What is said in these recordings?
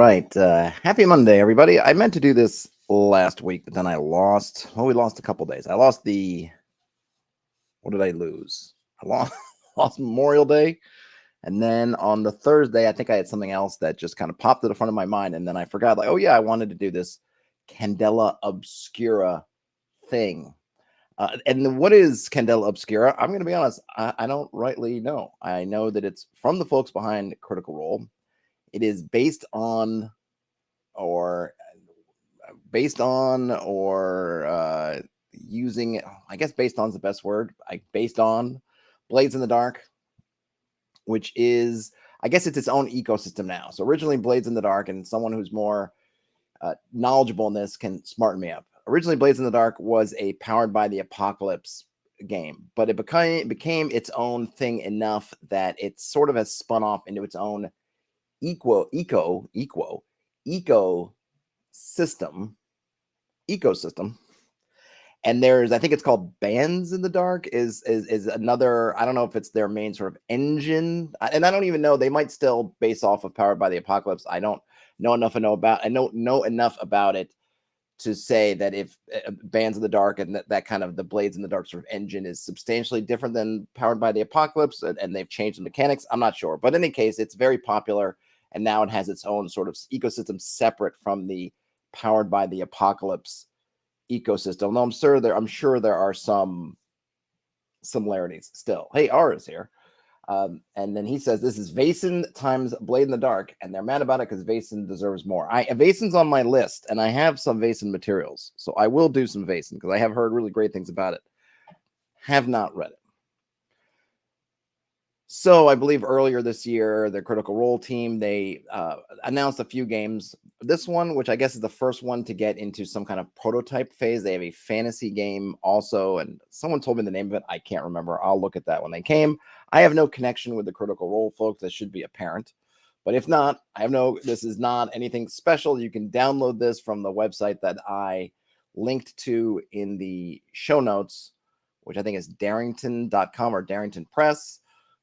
right. Happy Monday, everybody. I meant to do this last week, but then I lost. Well, we lost a couple days. I lost the. What did I lose? I lost, lost Memorial Day. And then on the Thursday, I think I had something else that just kind of popped to the front of my mind. And then I forgot, like, oh, yeah, I wanted to do this Candela Obscura thing. And what is Candela Obscura? I'm going to be honest. I don't rightly know. I know that it's from the folks behind Critical Role. It is or using, I guess based on is the best word, based on Blades in the Dark, which is, I guess it's its own ecosystem now. So originally Blades in the Dark, and someone who's more knowledgeable in this can smarten me up. Originally Blades in the Dark was a Powered by the Apocalypse game, but it became its own thing enough that it sort of has spun off into its own ecosystem. And there's, I think it's called Bands in the Dark is another. I don't know if it's their main sort of engine, and I don't even know. They might still base off of Powered by the Apocalypse. I don't know enough about it to say that if Bands in the Dark and that kind of the Blades in the Dark sort of engine is substantially different than Powered by the Apocalypse, and they've changed the mechanics. I'm not sure, but in any case, it's very popular, and now it has its own sort of ecosystem separate from the Powered by the Apocalypse ecosystem. Though I'm sure there are some similarities still. Hey, R is here. And then he says, this is Vaesen times Blade in the Dark, and they're mad about it because Vaesen deserves more. Vaesen's on my list, and I have some Vaesen materials, so I will do some Vaesen because I have heard really great things about it. Have not read it. So I believe earlier this year, the Critical Role team, they announced a few games. This one, which I guess is the first one to get into some kind of prototype phase. They have a fantasy game also, and someone told me the name of it. I can't remember. I'll look at that when they came. I have no connection with the Critical Role folks. That should be apparent. But if not, this is not anything special. You can download this from the website that I linked to in the show notes, which I think is Darrington.com or Darrington Press.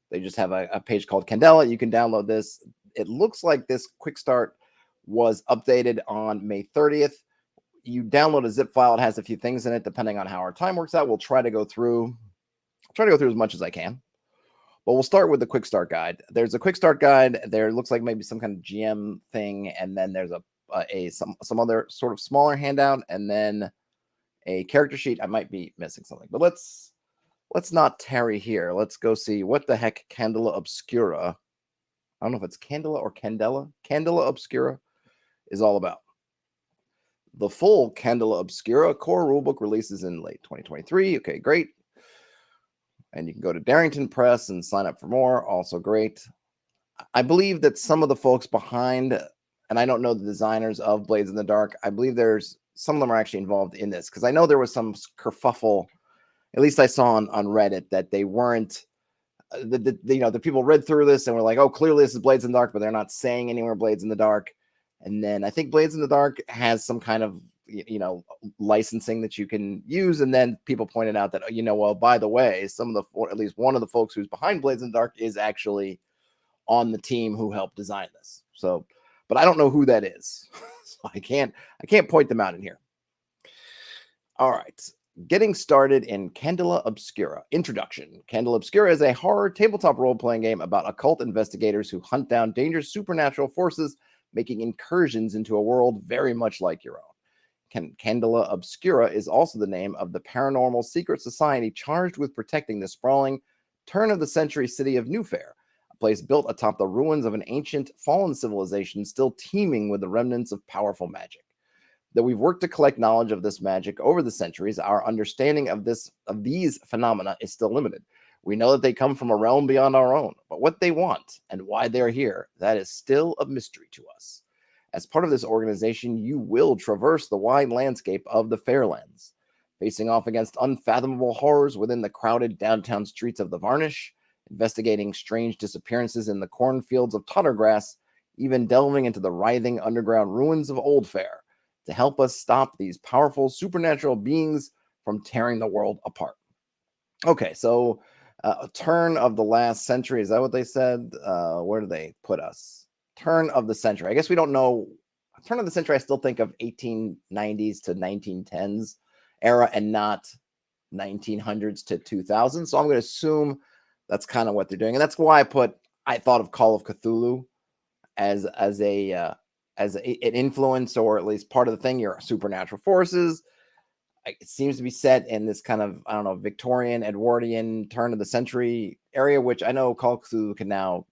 They just have a page called Candela. You can download this. It looks like this quick start was updated on May 30th. You download a zip file. It has a few things in it, depending on how our time works out. We'll try to go through as much as I can. But we'll start with the quick start guide. There's a quick start guide. There looks like maybe some kind of GM thing, and then there's some other sort of smaller handout, and then a character sheet. I might be missing something, but let's not tarry here. Let's go see what the heck Candela Obscura, I don't know if it's Candela or Candela Obscura is all about. The full Candela Obscura core rulebook releases in late 2023. Okay, great. And you can go to Darrington Press and sign up for more. Also great. I believe that some of the folks behind, and I don't know the designers of Blades in the Dark, I believe some of them are actually involved in this, because I know there was some kerfuffle. At least I saw on Reddit that they weren't, the people read through this and were like, oh, clearly this is Blades in the Dark, but they're not saying anywhere Blades in the Dark. And then I think Blades in the Dark has some kind of, licensing that you can use. And then people pointed out that, well, by the way, at least one of the folks who's behind Blades in the Dark is actually on the team who helped design this. So, but I don't know who that is. So I can't point them out in here. All right. Getting started in Candela Obscura. Introduction. Candela Obscura is a horror tabletop role-playing game about occult investigators who hunt down dangerous supernatural forces, making incursions into a world very much like your own. Candela Obscura is also the name of the paranormal secret society charged with protecting the sprawling turn-of-the-century city of Newfair, a place built atop the ruins of an ancient fallen civilization still teeming with the remnants of powerful magic. That we've worked to collect knowledge of this magic over the centuries, our understanding of these phenomena is still limited. We know that they come from a realm beyond our own, but what they want and why they're here, that is still a mystery to us. As part of this organization, you will traverse the wide landscape of the Fairlands, facing off against unfathomable horrors within the crowded downtown streets of the Varnish, investigating strange disappearances in the cornfields of Tottergrass, even delving into the writhing underground ruins of Oldfair, to help us stop these powerful supernatural beings from tearing the world apart. Okay, so a turn of the last century, is that what they said? Where do they put us? turn of the century. I guess we don't know. Turn of the century, I still think of 1890s to 1910s era and not 1900s to 2000. So I'm going to assume that's kind of what they're doing. And that's why I thought of Call of Cthulhu as an influence, or at least part of the thing. Your supernatural forces. It seems to be set in this kind of, I don't know, Victorian, Edwardian turn of the century area, which I know Call of Cthulhu can now,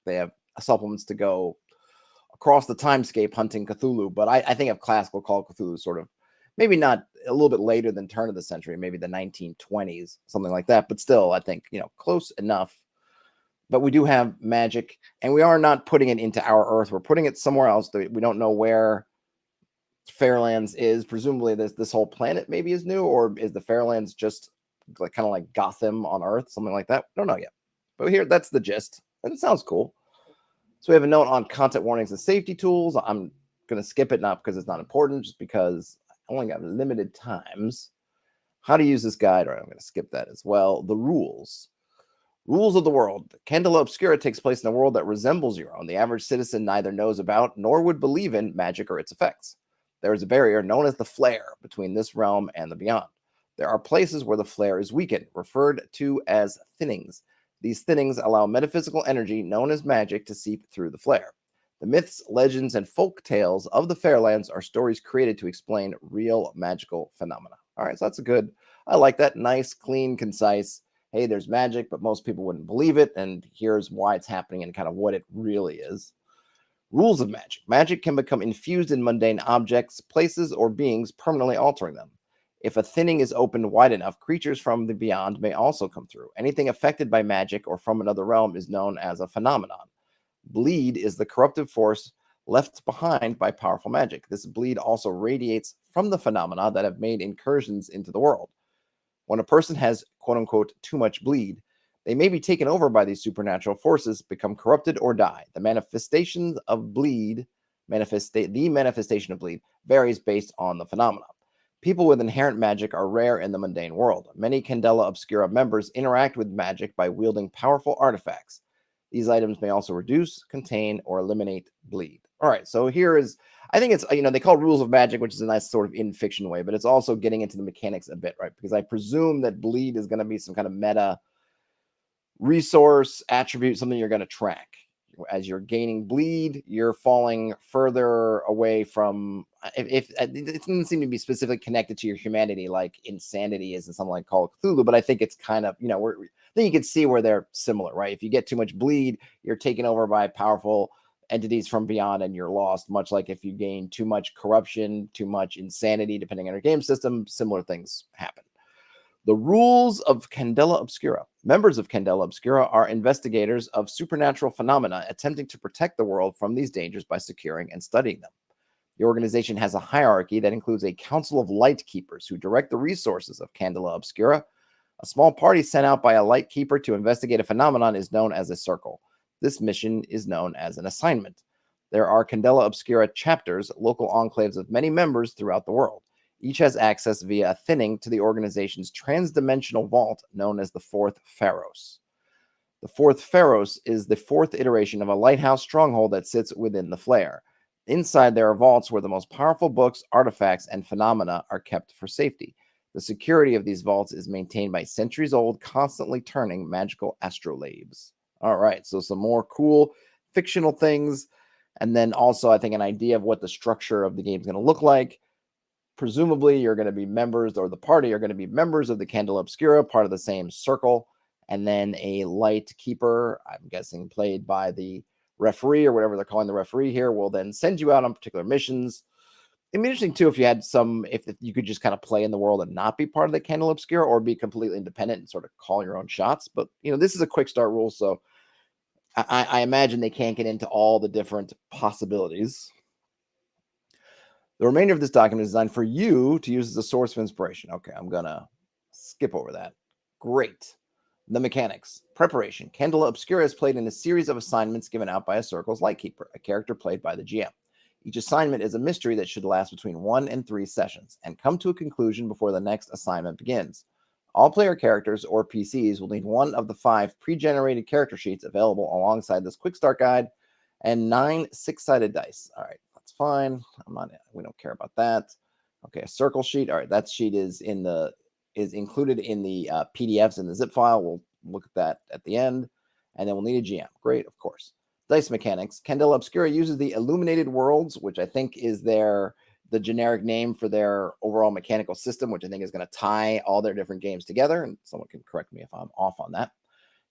they have supplements to go across the timescape hunting Cthulhu, but I think of classical Call of Cthulhu sort of maybe not a little bit later than turn of the century, maybe the 1920s, something like that, but still I think, close enough. But we do have magic, and we are not putting it into our Earth. We're putting it somewhere else. We don't know where Fairlands is. Presumably this whole planet maybe is new, or is the Fairlands just kind of like Gotham on Earth, something like that? Don't know yet. But here, that's the gist, and it sounds cool. So we have a note on content warnings and safety tools. I'm going to skip it, not because it's not important, just because I only got limited times. How to use this guide, or I'm going to skip that as well. The rules. Rules of the world. Candela Obscura takes place in a world that resembles your own. The average citizen neither knows about nor would believe in magic or its effects. There is a barrier known as the flare between this realm and the beyond. There are places where the flare is weakened, referred to as thinnings. These thinnings allow metaphysical energy known as magic to seep through the flare. The myths, legends, and folk tales of the Fairlands are stories created to explain real magical phenomena. All right, so that's I like that. Nice, clean, concise. Hey, there's magic, but most people wouldn't believe it, and here's why it's happening and kind of what it really is. Rules of magic. Magic can become infused in mundane objects, places, or beings, permanently altering them. If a thinning is opened wide enough, creatures from the beyond may also come through. Anything affected by magic or from another realm is known as a phenomenon. Bleed is the corruptive force left behind by powerful magic. This bleed also radiates from the phenomena that have made incursions into the world. When a person has, quote-unquote, too much bleed, they may be taken over by these supernatural forces, become corrupted, or die. The manifestation of bleed varies based on the phenomena. People with inherent magic are rare in the mundane world. Many Candela Obscura members interact with magic by wielding powerful artifacts. These items may also reduce, contain, or eliminate bleed. All right, so here is, I think it's, they call it rules of magic, which is a nice sort of in-fiction way, but it's also getting into the mechanics a bit, right? Because I presume that bleed is going to be some kind of meta resource attribute, something you're going to track. As you're gaining bleed, you're falling further away from, if it doesn't seem to be specifically connected to your humanity like insanity is in something like Call of Cthulhu, but I think it's kind of, then you can see where they're similar, right? If you get too much bleed, you're taken over by powerful entities from beyond and you're lost, much like if you gain too much corruption, too much insanity, depending on your game system, similar things happen. The rules of Candela Obscura. Members of Candela Obscura are investigators of supernatural phenomena attempting to protect the world from these dangers by securing and studying them. The organization has a hierarchy that includes a council of light keepers who direct the resources of Candela Obscura. A small party sent out by a light keeper to investigate a phenomenon is known as a circle. This mission is known as an assignment. There are Candela Obscura chapters, local enclaves of many members throughout the world. Each has access via a thinning to the organization's transdimensional vault known as the Fourth Pharos. The Fourth Pharos is the fourth iteration of a lighthouse stronghold that sits within the flare. Inside there are vaults where the most powerful books, artifacts, and phenomena are kept for safety. The security of these vaults is maintained by centuries-old, constantly turning magical astrolabes. All right, so some more cool fictional things, and then also I think an idea of what the structure of the game is going to look like. Presumably, you're going to be members, or the party are going to be members of the Candela Obscura, part of the same circle, and then a light keeper, I'm guessing played by the referee or whatever they're calling the referee here, will then send you out on particular missions. It'd be interesting, too, if you had if you could just kind of play in the world and not be part of the Candela Obscura, or be completely independent and sort of call your own shots. But, this is a quick start rule, so I imagine they can't get into all the different possibilities. The remainder of this document is designed for you to use as a source of inspiration. Okay, I'm going to skip over that. Great. The mechanics. Preparation. Candela Obscura is played in a series of assignments given out by a Circle's Lightkeeper, a character played by the GM. Each assignment is a mystery that should last between 1 and 3 sessions and come to a conclusion before the next assignment begins. All player characters, or PCs, will need one of the 5 pre-generated character sheets available alongside this quick start guide, and 9 6-sided dice. All right, that's fine. We don't care about that. Okay, a circle sheet. All right, that sheet is included in the PDFs in the zip file. We'll look at that at the end, and then we'll need a GM. Great, of course. Dice mechanics. Candela Obscura uses the illuminated worlds, which I think is the generic name for their overall mechanical system, which I think is going to tie all their different games together. And someone can correct me if I'm off on that.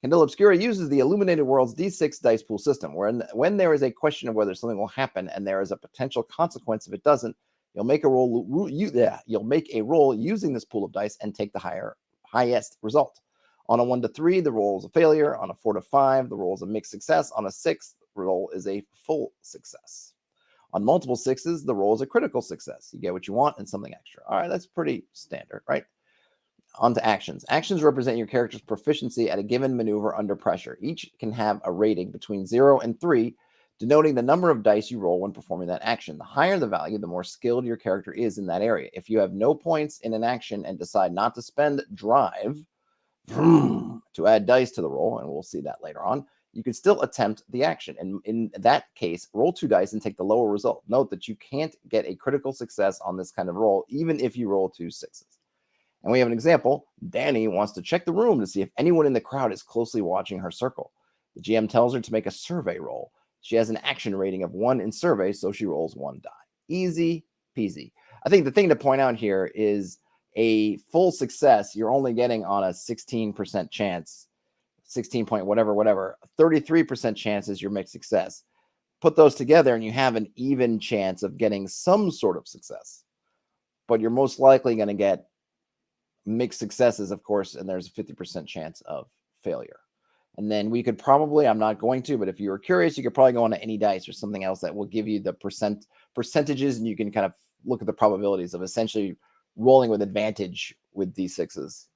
Candela Obscura uses the illuminated worlds D6 dice pool system, where when there is a question of whether something will happen and there is a potential consequence if it doesn't, you'll make a roll. You'll make a roll using this pool of dice and take the highest result. On a 1 to 3, the roll is a failure. On a 4 to 5, the roll is a mixed success. On a 6, the roll is a full success. On multiple 6s, the roll is a critical success. You get what you want and something extra. All right, that's pretty standard, right? On to actions. Actions represent your character's proficiency at a given maneuver under pressure. Each can have a rating between 0 and 3, denoting the number of dice you roll when performing that action. The higher the value, the more skilled your character is in that area. If you have no points in an action and decide not to spend drive to add dice to the roll, and we'll see that later on, you can still attempt the action. And in that case, roll 2 dice and take the lower result. Note that you can't get a critical success on this kind of roll, even if you roll 2 6s. And we have an example. Danny wants to check the room to see if anyone in the crowd is closely watching her circle. The GM tells her to make a survey roll. She has an action rating of 1 in survey, so she rolls 1 die. Easy peasy. I think the thing to point out here is a full success you're only getting on a 16% chance, 16 point whatever, 33% chance is your mixed success. Put those together and you have an even chance of getting some sort of success. But you're most likely going to get mixed successes, of course, and there's a 50% chance of failure. And then we could probably, I'm not going to, but if you were curious, you could probably go on to any dice or something else that will give you the percentages, and you can kind of look at the probabilities of essentially rolling with advantage with D6s.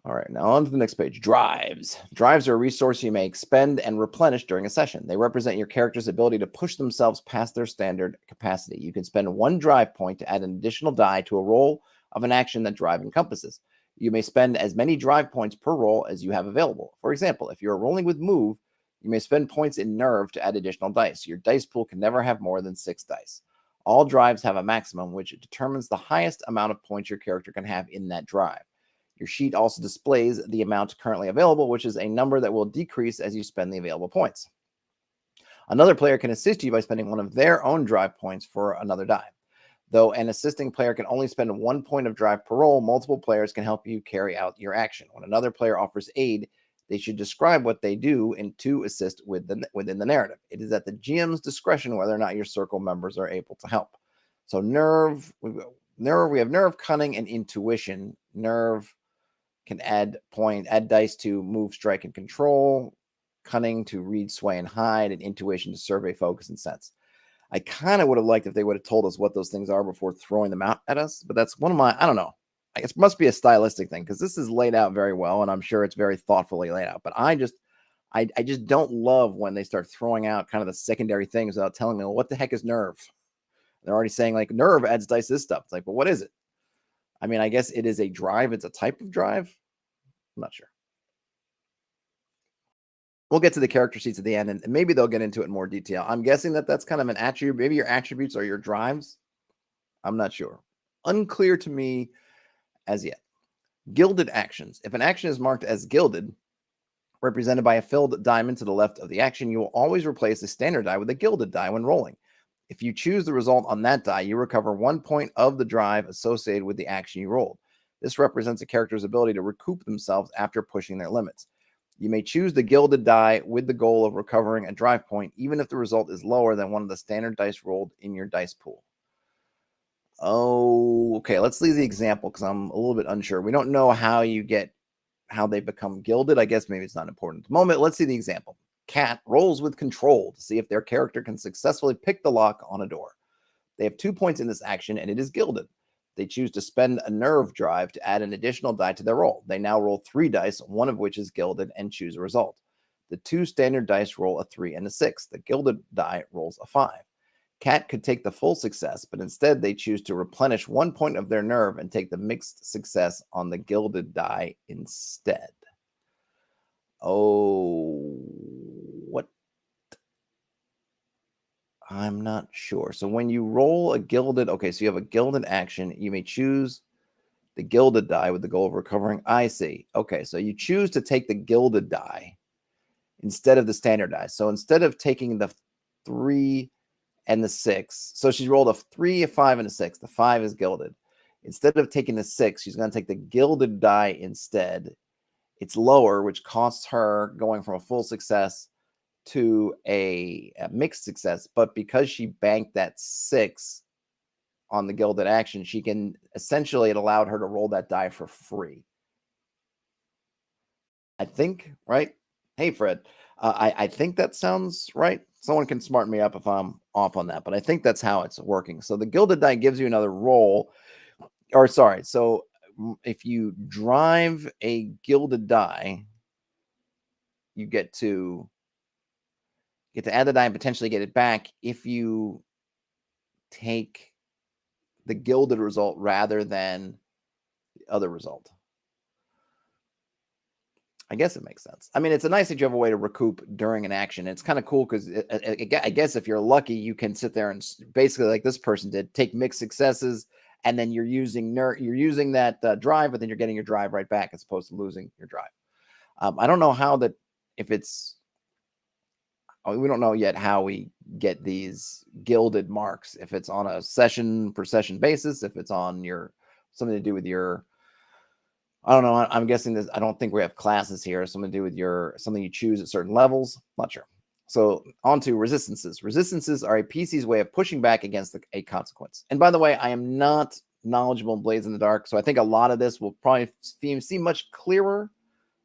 All right, now on to the next page. Drives. Drives are a resource you may expend and replenish during a session. They represent your character's ability to push themselves past their standard capacity. You can spend 1 drive point to add an additional die to a roll of an action that drive encompasses. You may spend as many drive points per roll as you have available. For example, if you're rolling with move, you may spend points in nerve to add additional dice. Your dice pool can never have more than 6 dice. All drives have a maximum, which determines the highest amount of points your character can have in that drive. Your sheet also displays the amount currently available, which is a number that will decrease as you spend the available points. Another player can assist you by spending one of their own drive points for another die. Though an assisting player can only spend 1 point of drive per roll, multiple players can help you carry out your action. When another player offers aid, they should describe what they do and to assist within the narrative. It is at the GM's discretion whether or not your circle members are able to help. So nerve, we have nerve, cunning, and intuition. Nerve can add dice to move, strike, and control. Cunning to read, sway, and hide, and intuition to survey, focus, and sense. I kind of would have liked if they would have told us what those things are before throwing them out at us, but that's one of my, I don't know. I guess it must be a stylistic thing because this is laid out very well, and I'm sure it's very thoughtfully laid out. But I just don't love when they start throwing out kind of the secondary things without telling me, well, what the heck is nerve? They're already saying like nerve adds dice this stuff. It's like, well, what is it? I mean, I guess it is a drive. It's a type of drive. I'm not sure. We'll get to the character sheets at the end, and maybe they'll get into it in more detail. I'm guessing that that's kind of an attribute. Maybe your attributes are your drives. I'm not sure. Unclear to me as yet. Gilded actions. If an action is marked as gilded, represented by a filled diamond to the left of the action, you will always replace the standard die with a gilded die when rolling. If you choose the result on that die, you recover 1 point of the drive associated with the action you rolled. This represents a character's ability to recoup themselves after pushing their limits. You may choose the gilded die with the goal of recovering a drive point, even if the result is lower than one of the standard dice rolled in your dice pool. Oh, okay. Let's leave the example because I'm a little bit unsure. We don't know how they become gilded. I guess maybe it's not important at the moment. Let's see the example. Cat rolls with control to see if their character can successfully pick the lock on a door. They have 2 points in this action, and it is gilded. They choose to spend a nerve drive to add an additional die to their roll. They now roll 3 dice, one of which is gilded, and choose a result. The 2 standard dice roll a 3 and a 6. The gilded die rolls a 5. Cat could take the full success, but instead they choose to replenish 1 point of their nerve and take the mixed success on the gilded die instead. Oh, what I'm not sure. So when you roll a gilded, okay, so you have a gilded action, you may choose the gilded die with the goal of recovering. I see. Okay, so you choose to take the gilded die instead of the standard die. So instead of taking the 3 and the 6, so she rolled a 3, a 5, and a 6. The 5 is gilded. Instead of taking the 6, she's going to take the gilded die instead. It's lower, which costs her going from a full success to a mixed success. But because she banked that 6 on the gilded action, she can essentially, it allowed her to roll that die for free. I think, right? Hey, Fred. I think that sounds right. Someone can smarten me up if I'm off on that, but I think that's how it's working. So the gilded die gives you another roll, or sorry. So if you drive a gilded die, you get to add the die and potentially get it back if you take the gilded result rather than the other result. I guess it makes sense. I mean, it's a nice that you have a way to recoup during an action. It's kind of cool because I guess if you're lucky, you can sit there and basically, like this person did, take mixed successes, and then you're using that drive, but then you're getting your drive right back as opposed to losing your drive. I don't know how that if it's. We don't know yet how we get these gilded marks. If it's on a session per session basis, if it's on your something to do with your. I don't know. I'm guessing this. I don't think we have classes here. Something to do with something you choose at certain levels. Not sure. So on to resistances. Resistances are a PC's way of pushing back against a consequence. And by the way, I am not knowledgeable in Blades in the Dark, so I think a lot of this will probably seem much clearer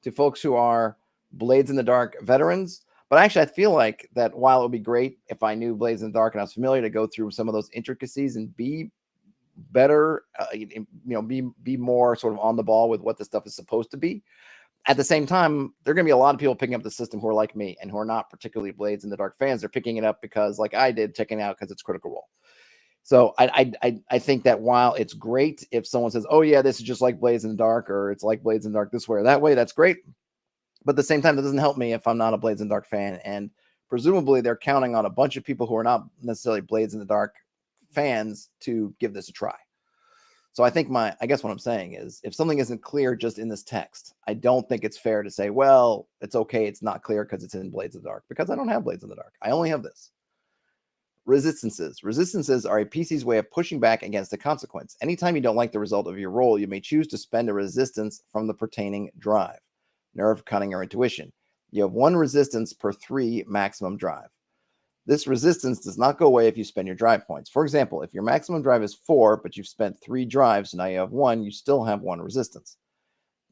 to folks who are Blades in the Dark veterans. But actually, I feel like that while it would be great if I knew Blades in the Dark and I was familiar to go through some of those intricacies and be better, be more sort of on the ball with what the stuff is supposed to be. At the same time, there are going to be a lot of people picking up the system who are like me and who are not particularly Blades in the Dark fans. They're picking it up because, like I did, checking it out because it's Critical Role. So I think that while it's great if someone says, "Oh yeah, this is just like Blades in the Dark," or "It's like Blades in the Dark this way or that way," that's great. But at the same time, that doesn't help me if I'm not a Blades in the Dark fan. And presumably, they're counting on a bunch of people who are not necessarily Blades in the Dark fans to give this a try. So I think I guess what I'm saying is if something isn't clear just in this text, I don't think it's fair to say, well, it's okay, it's not clear because it's in Blades of the Dark, because I don't have Blades in the Dark. I only have this. Resistances. Resistances are a PC's way of pushing back against a consequence. Anytime you don't like the result of your roll, you may choose to spend a resistance from the pertaining drive, nerve, cunning, or intuition. You have 1 resistance per 3 maximum drive. This resistance does not go away if you spend your drive points. For example, if your maximum drive is 4, but you've spent 3 drives, so now you have 1, you still have 1 resistance.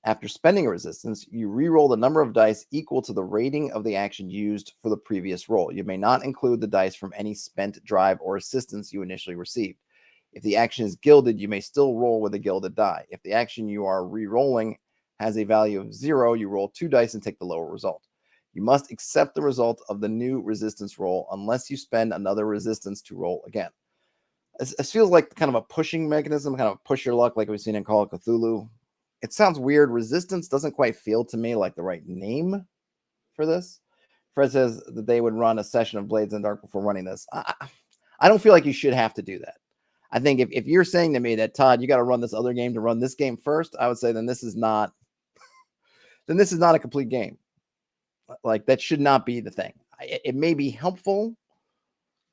After spending a resistance, you re-roll the number of dice equal to the rating of the action used for the previous roll. You may not include the dice from any spent drive or assistance you initially received. If the action is gilded, you may still roll with a gilded die. If the action you are re-rolling has a value of 0, you roll 2 dice and take the lower result. You must accept the result of the new resistance roll unless you spend another resistance to roll again. It feels like kind of a pushing mechanism, kind of push your luck like we've seen in Call of Cthulhu. It sounds weird. Resistance doesn't quite feel to me like the right name for this. Fred says that they would run a session of Blades in the Dark before running this. I don't feel like you should have to do that. I think if you're saying to me that, Todd, you got to run this other game to run this game first, I would say then this is not a complete game. Like that should not be the thing. It may be helpful,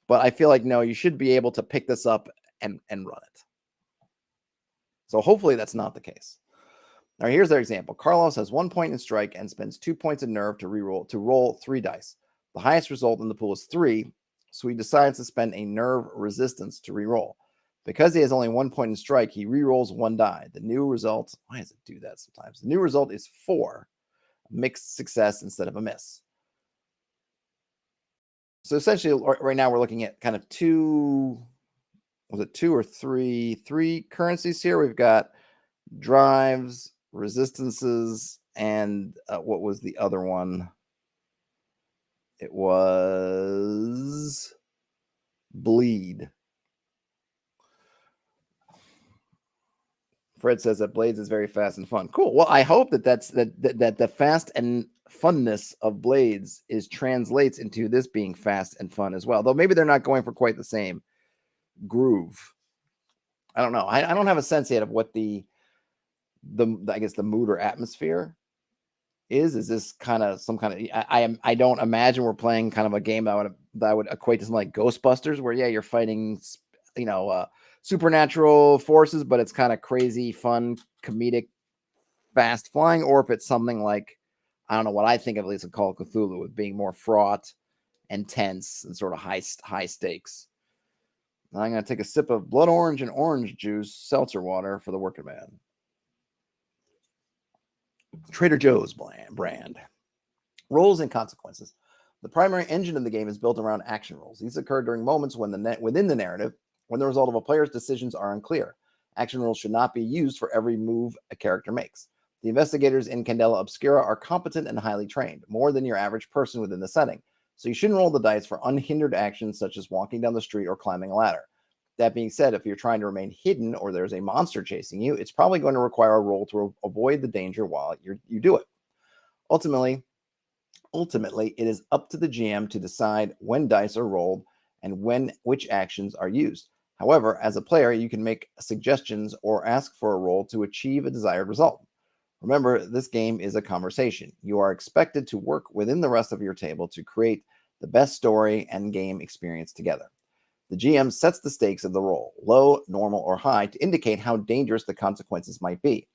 but I feel like no, you should be able to pick this up and run it. So hopefully that's not the case. All right, here's their example. Carlos has 1 point in strike and spends 2 points in nerve to roll 3 dice. The highest result in the pool is 3, so he decides to spend a nerve resistance to re-roll. Because he has only 1 point in strike, he re-rolls 1 die. The new result, why does it do that sometimes? The new result is 4. Mixed success instead of a miss. So essentially, right now we're looking at kind of 2 or 3 currencies here. We've got drives, resistances, and what was the other one? It was bleed. Fred says that Blades is very fast and fun. Cool. Well, I hope that that the fast and funness of Blades translates into this being fast and fun as well. Though maybe they're not going for quite the same groove. I don't know. I don't have a sense yet of what the I guess the mood or atmosphere is this kind of some kind of I don't imagine we're playing kind of a game that I would equate to something like Ghostbusters, where you're fighting supernatural forces, but it's kind of crazy, fun, comedic, fast flying, or if it's something like, I don't know, what I think of at least of Call of Cthulhu, with being more fraught and tense and sort of high stakes. Now I'm going to take a sip of blood orange and orange juice seltzer water for the working man. Trader Joe's brand. Roles and consequences. The primary engine of the game is built around action rolls. These occur during moments when within the narrative, when the result of a player's decisions are unclear. Action rolls should not be used for every move a character makes. The investigators in Candela Obscura are competent and highly trained, more than your average person within the setting. So you shouldn't roll the dice for unhindered actions such as walking down the street or climbing a ladder. That being said, if you're trying to remain hidden or there's a monster chasing you, it's probably going to require a roll to avoid the danger while you do it. Ultimately, it is up to the GM to decide when dice are rolled and which actions are used. However, as a player, you can make suggestions or ask for a roll to achieve a desired result. Remember, this game is a conversation. You are expected to work within the rest of your table to create the best story and game experience together. The GM sets the stakes of the roll, low, normal, or high, to indicate how dangerous the consequences might be,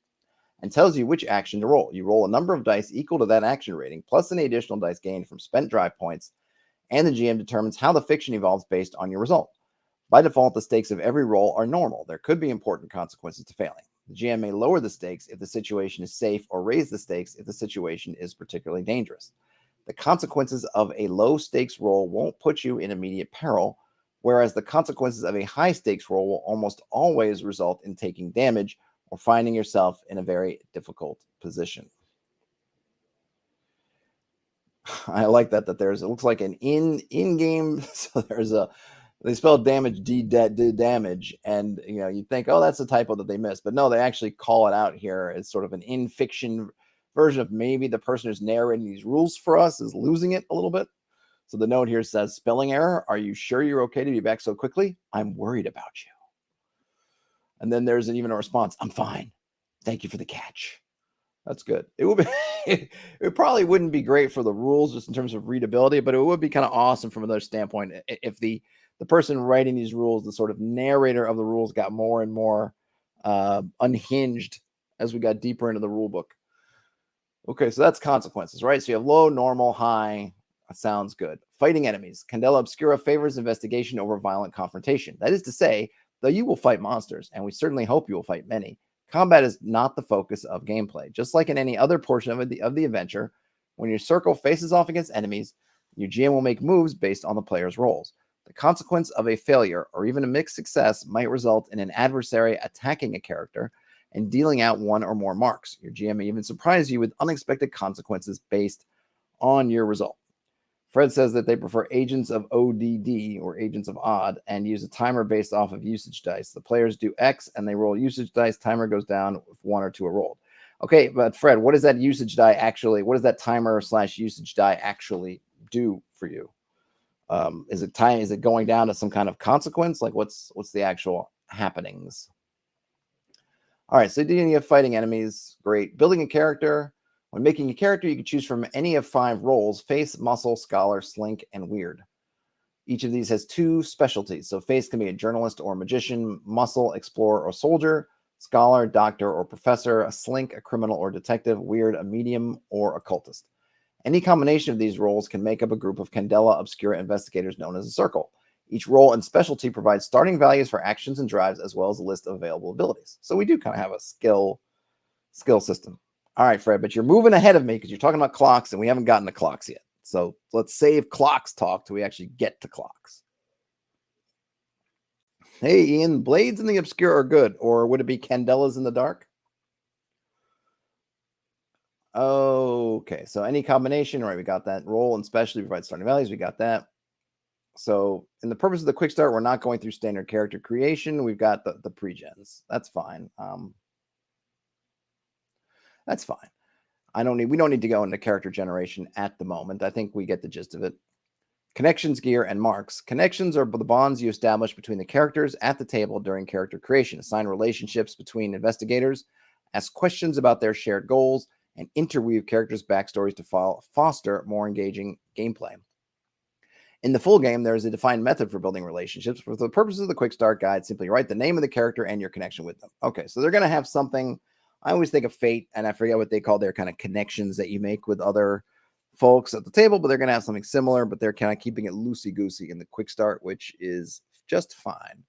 and tells you which action to roll. You roll a number of dice equal to that action rating, plus any additional dice gained from spent drive points, and the GM determines how the fiction evolves based on your result. By default, the stakes of every roll are normal. There could be important consequences to failing. The GM may lower the stakes if the situation is safe, or raise the stakes if the situation is particularly dangerous. The consequences of a low-stakes roll won't put you in immediate peril, whereas the consequences of a high-stakes roll will almost always result in taking damage or finding yourself in a very difficult position. I like that it looks like an in-game, so they spell damage damage, and you think, oh, that's a typo that they missed, but no, they actually call it out here as sort of an in-fiction version of maybe the person who's narrating these rules for us is losing it a little bit. So the note here says, spelling error. Are you sure you're okay to be back so quickly? I'm worried about you. And then there's even a response. I'm fine. Thank you for the catch. That's good. It would be, it probably wouldn't be great for the rules just in terms of readability, but it would be kind of awesome from another standpoint if the person writing these rules, the sort of narrator of the rules, got more and more unhinged as we got deeper into the rule book. Okay, so that's consequences, right? So you have low, normal, high. That sounds good. Fighting enemies. Candela Obscura favors investigation over violent confrontation. That is to say, though you will fight monsters, and we certainly hope you will fight many, combat is not the focus of gameplay. Just like in any other portion of the adventure, when your circle faces off against enemies, your GM will make moves based on the player's rolls. The consequence of a failure or even a mixed success might result in an adversary attacking a character and dealing out one or more marks. Your GM may even surprise you with unexpected consequences based on your result. Fred says that they prefer agents of ODD, or agents of odd, and use a timer based off of usage dice. The players do X and they roll usage dice. Timer goes down if 1 or 2 are rolled. Okay, but Fred, what does that usage die actually, what does that timer / usage die actually do for you? Is it going down to some kind of consequence? Like what's the actual happenings? All right, so dealing with fighting enemies, great. Building a character. When making a character, you can choose from any of 5 roles: face, muscle, scholar, slink, and weird. Each of these has 2 specialties. So face can be a journalist or magician, muscle, explorer, or soldier, scholar, doctor, or professor, a slink, a criminal or detective, weird, a medium, or occultist. Any combination of these roles can make up a group of Candela Obscura investigators known as a circle. Each role and specialty provides starting values for actions and drives, as well as a list of available abilities. So we do kind of have a skill system. All right, Fred, but you're moving ahead of me because you're talking about clocks, and we haven't gotten to clocks yet. So let's save clocks talk till we actually get to clocks. Hey, Ian, Blades in the Obscure are good, or would it be Candelas in the Dark? Okay, so any combination, right? We got that. Role and specialty provide starting values. We got that. So in the purpose of the quick start, we're not going through standard character creation. We've got the pre-gens. That's fine. That's fine. We don't need to go into character generation at the moment. I think we get the gist of it. Connections, gear, and marks. Connections are the bonds you establish between the characters at the table during character creation. Assign relationships between investigators, ask questions about their shared goals, and interweave characters' backstories to foster more engaging gameplay. In the full game, there is a defined method for building relationships. For the purposes of the quick start guide, simply write the name of the character and your connection with them. Okay, so they're going to have something. I always think of Fate, and I forget what they call their kind of connections that you make with other folks at the table, but they're going to have something similar, but they're kind of keeping it loosey-goosey in the quick start, which is just fine.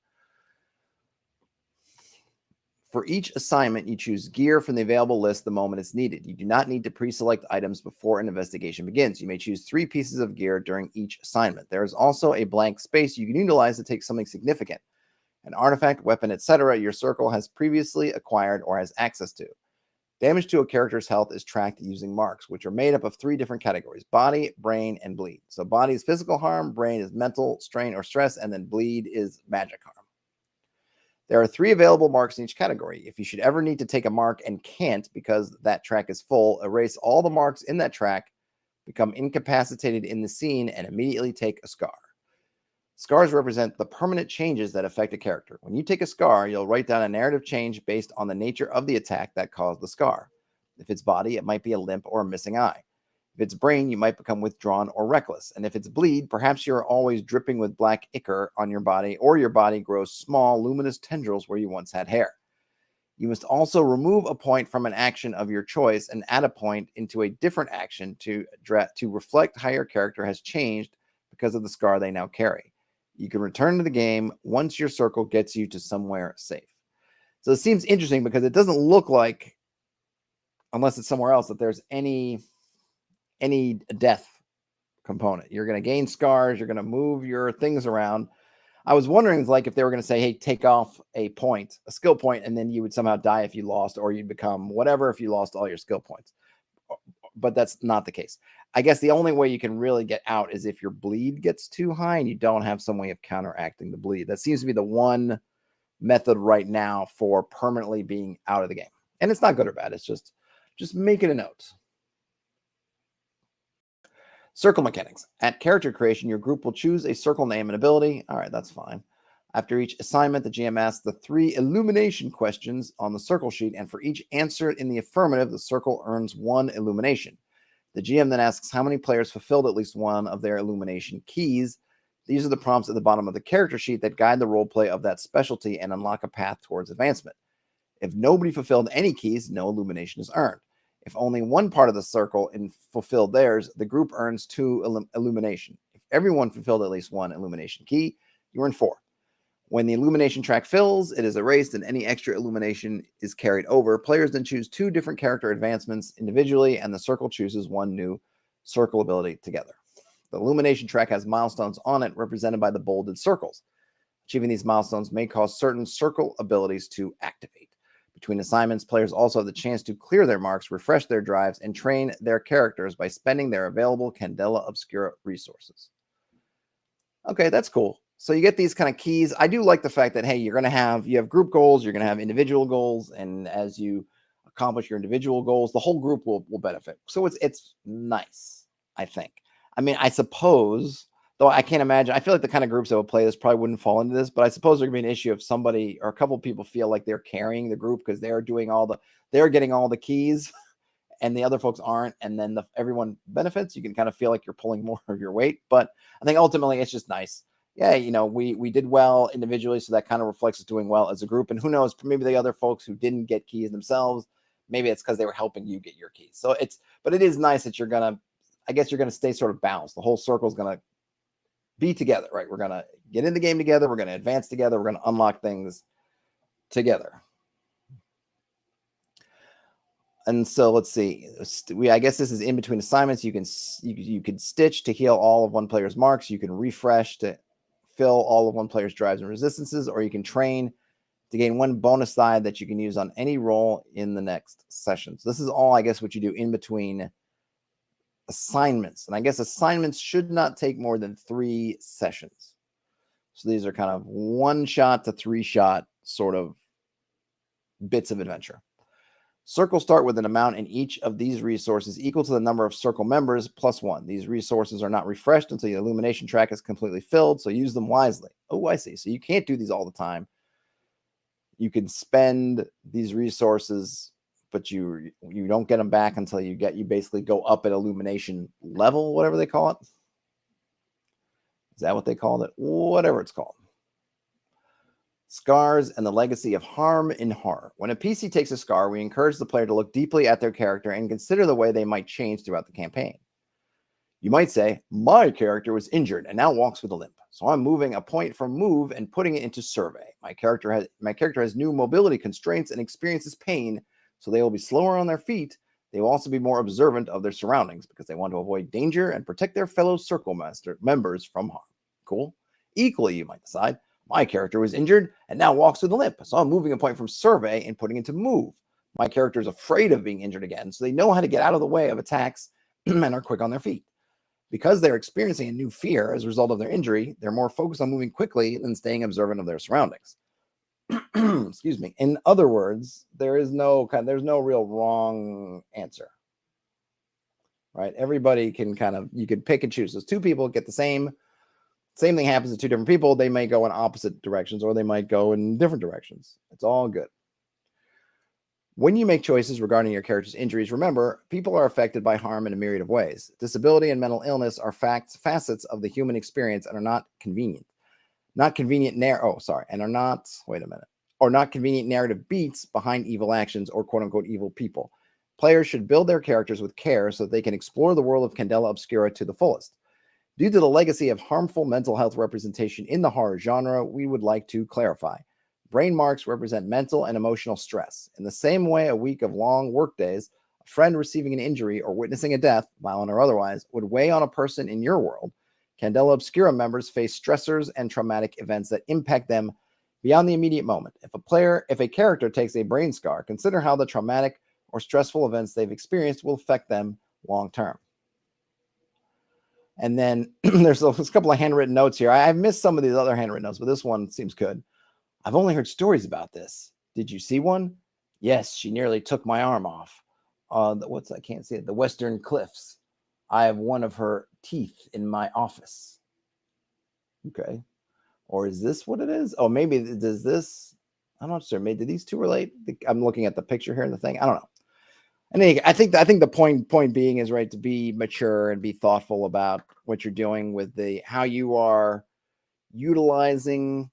For each assignment, you choose gear from the available list the moment it's needed. You do not need to pre-select items before an investigation begins. You may choose 3 pieces of gear during each assignment. There is also a blank space you can utilize to take something significant, an artifact, weapon, etc. your circle has previously acquired or has access to. Damage to a character's health is tracked using marks, which are made up of 3 different categories: body, brain, and bleed. So body is physical harm, brain is mental strain or stress, and then bleed is magic harm. There are 3 available marks in each category. If you should ever need to take a mark and can't because that track is full, erase all the marks in that track, become incapacitated in the scene, and immediately take a scar. Scars represent the permanent changes that affect a character. When you take a scar, you'll write down a narrative change based on the nature of the attack that caused the scar. If it's body, it might be a limp or a missing eye. If it's brain, you might become withdrawn or reckless. And if it's bleed, perhaps you're always dripping with black ichor on your body, or your body grows small, luminous tendrils where you once had hair. You must also remove a point from an action of your choice and add a point into a different action to reflect how your character has changed because of the scar they now carry. You can return to the game once your circle gets you to somewhere safe. So it seems interesting because it doesn't look like, unless it's somewhere else, that there's any death component. You're going to gain scars. You're going to move your things around. I was wondering, like, if they were going to say, hey, take off a skill point, and then you would somehow die if you lost, or you'd become whatever if you lost all your skill points. But that's not the case. I guess the only way you can really get out is if your bleed gets too high and you don't have some way of counteracting the bleed. That seems to be the one method right now for permanently being out of the game. And it's not good or bad. It's just making a note. Circle mechanics. At character creation, your group will choose a circle name and ability. All right, that's fine. After each assignment, the GM asks the 3 illumination questions on the circle sheet, and for each answer in the affirmative, the circle earns 1 illumination. The GM then asks how many players fulfilled at least one of their illumination keys. These are the prompts at the bottom of the character sheet that guide the roleplay of that specialty and unlock a path towards advancement. If nobody fulfilled any keys, no illumination is earned. If only one part of the circle fulfilled theirs, the group earns 2 illumination. If everyone fulfilled at least 1 illumination key, you earn 4. When the illumination track fills, it is erased and any extra illumination is carried over. Players then choose 2 different character advancements individually, and the circle chooses 1 new circle ability together. The illumination track has milestones on it represented by the bolded circles. Achieving these milestones may cause certain circle abilities to activate. Between assignments, players also have the chance to clear their marks, refresh their drives, and train their characters by spending their available Candela Obscura resources. Okay, that's cool. So you get these kind of keys. I do like the fact that, hey, you have group goals, you're going to have individual goals, and as you accomplish your individual goals, the whole group will benefit. So it's nice, I think. I mean, I suppose, though I can't imagine, I feel like the kind of groups that would play this probably wouldn't fall into this, but I suppose there could be an issue if somebody or a couple of people feel like they're carrying the group because they're getting all the keys and the other folks aren't, and then everyone benefits. You can kind of feel like you're pulling more of your weight, but I think ultimately it's just nice. Yeah, we did well individually, so that kind of reflects us doing well as a group. And who knows, maybe the other folks who didn't get keys themselves, maybe it's because they were helping you get your keys. So but it is nice that you're gonna stay sort of balanced. The whole circle is gonna be together, right? We're gonna get in the game together. We're gonna advance together. We're gonna unlock things together. And so let's see. I guess this is in between assignments. You can stitch to heal all of one player's marks. You can refresh to fill all of one player's drives and resistances, or you can train to gain 1 bonus die that you can use on any roll in the next session. So this is all, I guess, what you do in between assignments. And I guess assignments should not take more than 3 sessions. So these are kind of 1-shot to 3-shot sort of bits of adventure. Circles start with an amount in each of these resources equal to the number of circle members plus 1. These resources are not refreshed until the illumination track is completely filled, so use them wisely. Oh, I see. So you can't do these all the time. You can spend these resources, but you don't get them back until you basically go up at illumination level, whatever they call it. Is that what they called it? Whatever it's called. Scars and the legacy of harm in horror. When a PC takes a scar, we encourage the player to look deeply at their character and consider the way they might change throughout the campaign. You might say, my character was injured and now walks with a limp. So I'm moving a point from move and putting it into survey. My character has new mobility constraints and experiences pain, so they will be slower on their feet. They will also be more observant of their surroundings because they want to avoid danger and protect their fellow circle members from harm. Cool. Equally, you might decide, my character was injured and now walks with a limp, so I'm moving a point from survey and putting it to move. My character is afraid of being injured again, so they know how to get out of the way of attacks and are quick on their feet. Because they're experiencing a new fear as a result of their injury, they're more focused on moving quickly than staying observant of their surroundings. Excuse me. In other words, there's no real wrong answer. Right? Everybody can you can pick and choose. So two people get the same thing happens to two different people. They may go in opposite directions or they might go in different directions. It's all good. When you make choices regarding your character's injuries, remember, people are affected by harm in a myriad of ways. Disability and mental illness are facets of the human experience and are not convenient. Not convenient narrative beats behind evil actions or quote-unquote evil people. Players should build their characters with care so that they can explore the world of Candela Obscura to the fullest. Due to the legacy of harmful mental health representation in the horror genre, we would like to clarify. Brain marks represent mental and emotional stress. In the same way a week of long work days, a friend receiving an injury or witnessing a death, violent or otherwise, would weigh on a person in your world, Candela Obscura members face stressors and traumatic events that impact them beyond the immediate moment. If a character takes a brain scar, consider how the traumatic or stressful events they've experienced will affect them long term. And then there's a couple of handwritten notes here. I've missed some of these other handwritten notes, but this one seems good. I've only heard stories about this. Did you see one? Yes, she nearly took my arm off. I can't see it. The Western Cliffs. I have one of her teeth in my office. Okay. Or is this what it is? Oh, maybe does this? I'm not sure. Maybe do these two relate? I'm looking at the picture here in the thing. I don't know. And I think the point being is right to be mature and be thoughtful about what you're doing with how you are utilizing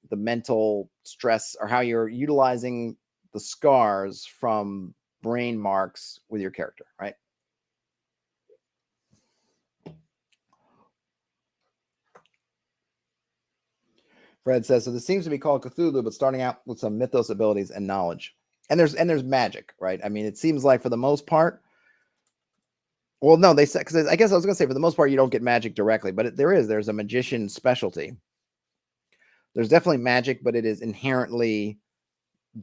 the mental stress or how you're utilizing the scars from brain marks with your character, right? Fred says, so this seems to be called Cthulhu, but starting out with some mythos abilities and knowledge. And there's magic, right? I mean, it seems like for the most part, well, no, they said, because I guess I was going to say for the most part, you don't get magic directly, but there's a magician specialty. There's definitely magic, but it is inherently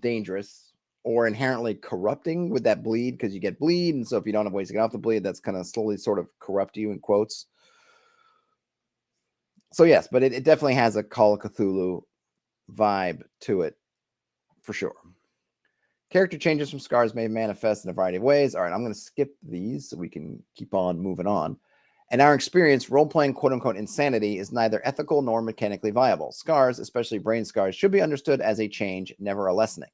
dangerous or inherently corrupting with that bleed, because you get bleed. And so if you don't have ways to get off the bleed, that's kind of slowly sort of corrupt you in quotes. So yes, but it definitely has a Call of Cthulhu vibe to it for sure. Character changes from scars may manifest in a variety of ways. All right, I'm going to skip these so we can keep on moving on. In our experience, role-playing quote-unquote insanity is neither ethical nor mechanically viable. Scars, especially brain scars, should be understood as a change, never a lessening.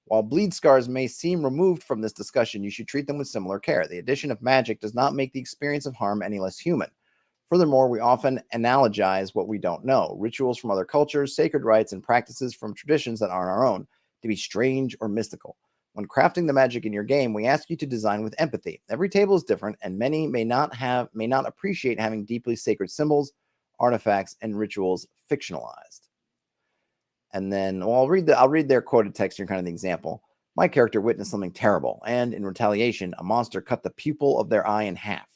While bleed scars may seem removed from this discussion, you should treat them with similar care. The addition of magic does not make the experience of harm any less human. Furthermore, we often analogize what we don't know, rituals from other cultures, sacred rites, and practices from traditions that aren't our own, to be strange or mystical. When crafting the magic in your game, we ask you to design with empathy. Every table is different, and many may not appreciate having deeply sacred symbols, artifacts, and rituals fictionalized. And then I'll read their quoted text here, kind of the example. My character witnessed something terrible, and in retaliation, a monster cut the pupil of their eye in half.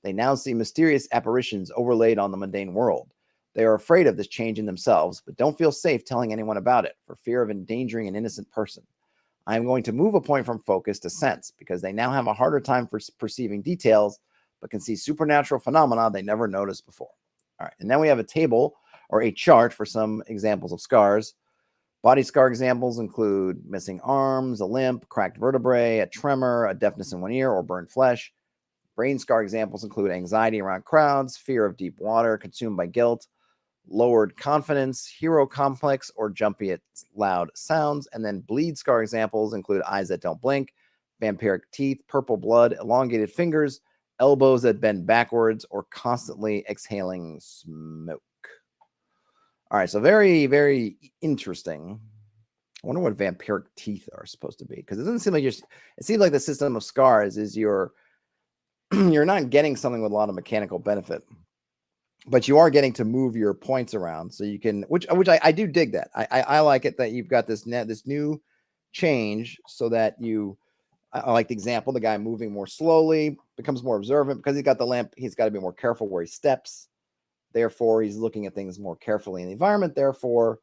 They now see mysterious apparitions overlaid on the mundane world. They are afraid of this change in themselves, but don't feel safe telling anyone about it for fear of endangering an innocent person. I am going to move a point from focus to sense because they now have a harder time for perceiving details, but can see supernatural phenomena they never noticed before. All right, and now we have a table or a chart for some examples of scars. Body scar examples include missing arms, a limp, cracked vertebrae, a tremor, a deafness in one ear, or burned flesh. Brain scar examples include anxiety around crowds, fear of deep water, consumed by guilt, lowered confidence, hero complex, or jumpy at loud sounds. And then bleed scar examples include eyes that don't blink, vampiric teeth, purple blood, elongated fingers, elbows that bend backwards, or constantly exhaling smoke. All right, so very, very interesting. I wonder what vampiric teeth are supposed to be, because it doesn't seem like it seems like the system of scars is you're not getting something with a lot of mechanical benefit, but you are getting to move your points around, so you can, which I do dig that. I like it that you've got this new change, so that I like the example, the guy moving more slowly becomes more observant because he's got the limp. He's got to be more careful where he steps. Therefore, he's looking at things more carefully in the environment. Therefore,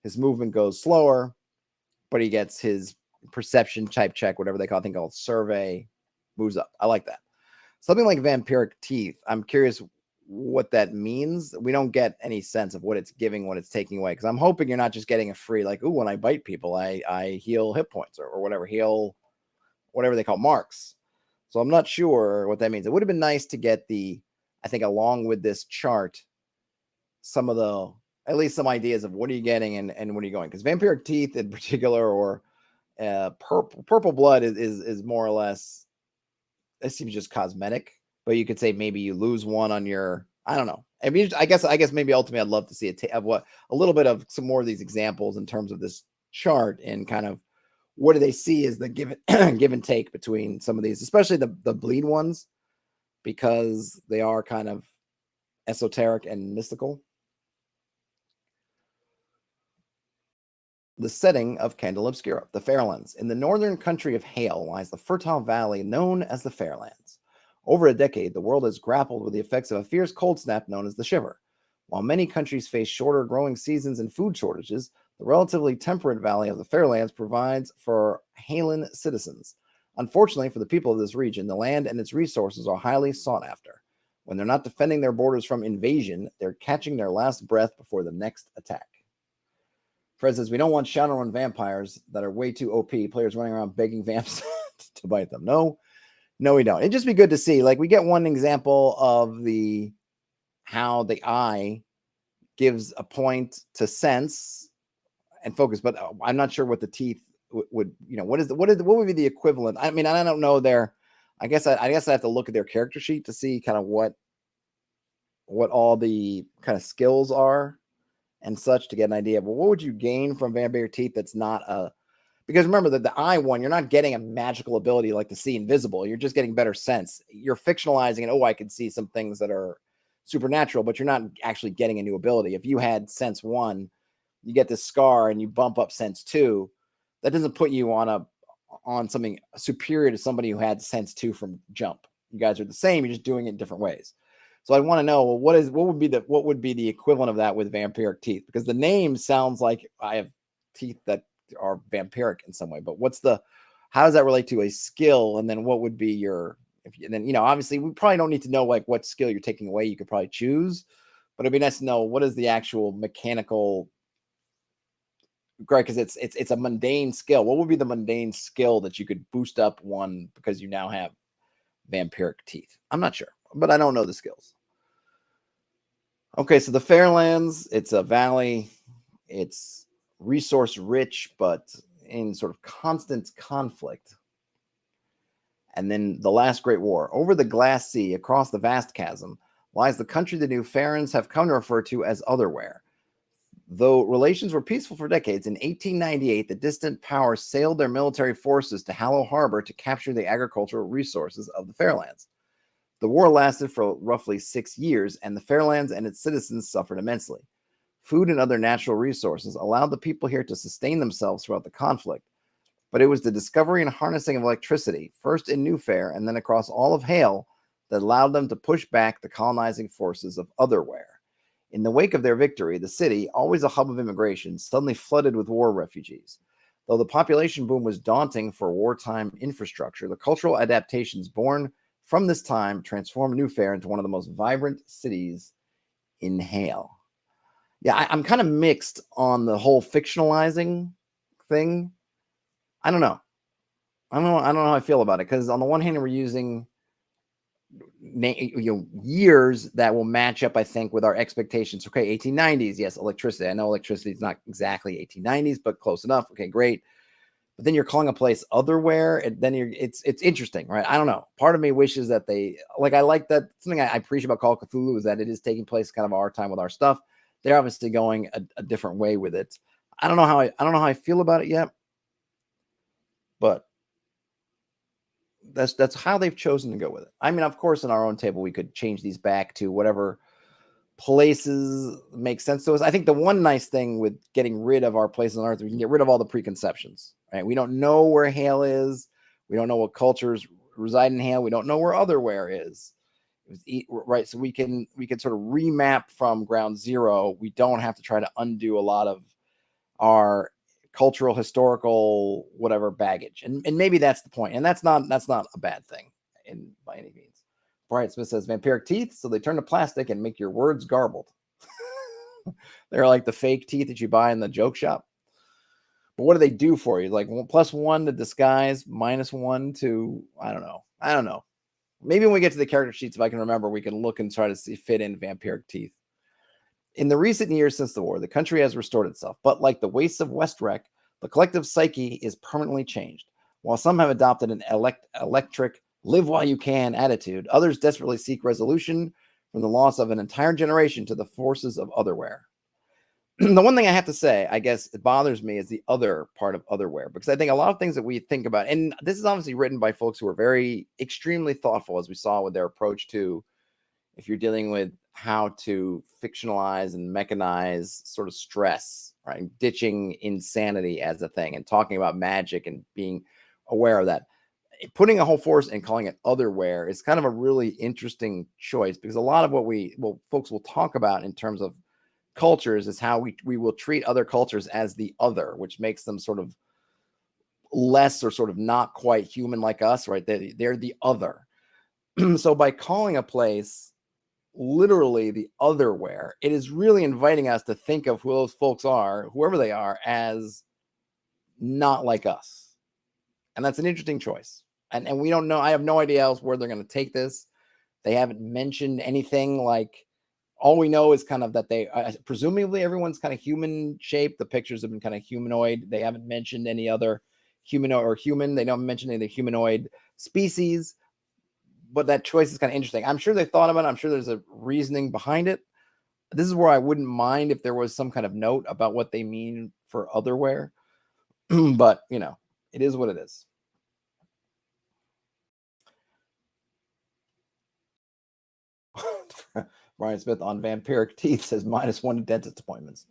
his movement goes slower, but he gets his perception type check, whatever they call it, I think called survey, moves up. I like that. Something like vampiric teeth, I'm curious what that means. We don't get any sense of what it's giving, what it's taking away, because I'm hoping you're not just getting a free, like, ooh, when I bite people, I heal hit points or whatever, heal whatever they call marks. So I'm not sure what that means. It would have been nice to get I think along with this chart, some of at least some ideas of what are you getting and what are you going, because vampiric teeth in particular, or purple blood is more or less, it seems just cosmetic, but you could say maybe you lose one on your, I don't know. I mean, I guess maybe ultimately I'd love to see a little bit of some more of these examples in terms of this chart, and kind of what do they see as the give and take between some of these, especially the bleed ones, because they are kind of esoteric and mystical. The setting of Candela Obscura, the Fairlands. In the northern country of Hale lies the fertile valley known as the Fairlands. Over a decade, the world has grappled with the effects of a fierce cold snap known as the Shiver. While many countries face shorter growing seasons and food shortages, the relatively temperate valley of the Fairlands provides for Halan citizens. Unfortunately for the people of this region, the land and its resources are highly sought after. When they're not defending their borders from invasion, they're catching their last breath before the next attack. For instance, we don't want Shadowrun vampires that are way too OP, players running around begging vamps to bite them. No, we don't. It'd just be good to see. Like, we get one example of how the eye gives a point to sense and focus, but I'm not sure what the teeth would, what would be the equivalent? I mean, I don't know I guess I have to look at their character sheet to see kind of what all the kind of skills are and such, to get an idea of, well, what would you gain from vampire teeth that's not because remember that the eye one, you're not getting a magical ability like to see invisible. You're just getting better sense. You're fictionalizing and, I can see some things that are supernatural, but you're not actually getting a new ability. If you had sense 1, you get this scar and you bump up sense 2, that doesn't put you on something superior to somebody who had sense 2 from jump. You guys are the same, you're just doing it in different ways. So I want to know, well, what would be the equivalent of that with vampiric teeth? Because the name sounds like I have teeth that are vampiric in some way, but how does that relate to a skill? And then what would be obviously we probably don't need to know like what skill you're taking away. You could probably choose, but it'd be nice to know what is the actual mechanical, right? Because it's a mundane skill. What would be the mundane skill that you could boost up one because you now have vampiric teeth? I'm not sure, but I don't know the skills. Okay, so the Fairlands, it's a valley. It's resource rich, but in sort of constant conflict. And then the last great war. Over the glass sea, across the vast chasm, lies the country the New Farrens have come to refer to as Otherwhere. Though relations were peaceful for decades, in 1898, the distant powers sailed their military forces to Hallow Harbor to capture the agricultural resources of the Fairlands. The war lasted for roughly 6 years, and the Fairlands and its citizens suffered immensely. Food and other natural resources allowed the people here to sustain themselves throughout the conflict, but it was the discovery and harnessing of electricity, first in New Fair and then across all of Hale, that allowed them to push back the colonizing forces of Otherwhere. In the wake of their victory, the city, always a hub of immigration, suddenly flooded with war refugees. Though the population boom was daunting for wartime infrastructure, the cultural adaptations born from this time transformed New Fair into one of the most vibrant cities in Hale. Yeah, I'm kind of mixed on the whole fictionalizing thing. I don't know. I don't know how I feel about it, because on the one hand, we're using years that will match up, I think, with our expectations. Okay, 1890s, yes, electricity. I know electricity is not exactly 1890s, but close enough. Okay, great. But then you're calling a place otherwhere, and then it's interesting, right? I don't know. Part of me wishes that they I like that. Something I appreciate about Call of Cthulhu is that it is taking place kind of our time with our stuff. They're obviously going a different way with it. I don't know how I feel about it yet, but that's how they've chosen to go with it. I mean, of course, in our own table, we could change these back to whatever places make sense to us. I think the one nice thing with getting rid of our places on Earth, we can get rid of all the preconceptions, right? We don't know where Hale is. We don't know what cultures reside in Hale. We don't know where Otherwhere is. Right. So we can sort of remap from ground zero. We don't have to try to undo a lot of our cultural, historical, whatever baggage. And maybe that's the point. And that's not a bad thing by any means. Brian Smith says vampiric teeth, so they turn to plastic and make your words garbled. They're like the fake teeth that you buy in the joke shop. But what do they do for you? Like +1 to disguise, -1 to I don't know. Maybe when we get to the character sheets, if I can remember, we can look and try to see fit in vampiric teeth. In the recent years since the war, the country has restored itself, but like the wastes of Westrek, the collective psyche is permanently changed. While some have adopted an electric live while you can attitude, others desperately seek resolution from the loss of an entire generation to the forces of Otherwhere. The one thing I have to say, I guess it bothers me, is the other part of Otherwhere, because I think a lot of things that we think about, and this is obviously written by folks who are very extremely thoughtful, as we saw with their approach to, if you're dealing with how to fictionalize and mechanize sort of stress, right? Ditching insanity as a thing and talking about magic and being aware of that. Putting a whole force and calling it Otherwhere is kind of a really interesting choice, because a lot of what folks will talk about in terms of cultures is how we will treat other cultures as the other, which makes them sort of less or sort of not quite human like us, right? They're the other. So by calling a place literally the Otherwhere, it is really inviting us to think of who those folks are, whoever they are, as not like us. And that's an interesting choice. And we don't know. I have no idea else where they're going to take this. They haven't mentioned anything. Like, all we know is kind of that they presumably everyone's kind of human shaped. The pictures have been kind of humanoid. They haven't mentioned any other humanoid or human. They don't mention any of the humanoid species. But that choice is kind of interesting. I'm sure they thought about it. I'm sure there's a reasoning behind it. This is where I wouldn't mind if there was some kind of note about what they mean for Otherwhere. But, it is what it is. Brian Smith on vampiric teeth says -1 to dentist appointments.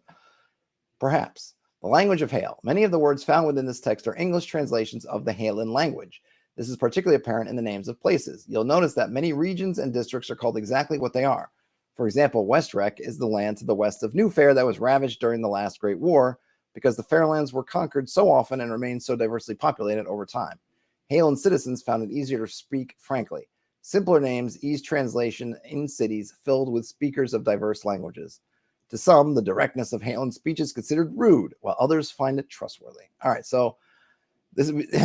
Perhaps. The language of Hale. Many of the words found within this text are English translations of the Halen language. This is particularly apparent in the names of places. You'll notice that many regions and districts are called exactly what they are. For example, Westrek is the land to the west of New Fair that was ravaged during the last Great War, because the Fairlands were conquered so often and remained so diversely populated over time. Halen citizens found it easier to speak frankly. Simpler names ease translation in cities filled with speakers of diverse languages. To some, the directness of Halen's speech is considered rude, while others find it trustworthy. All right, so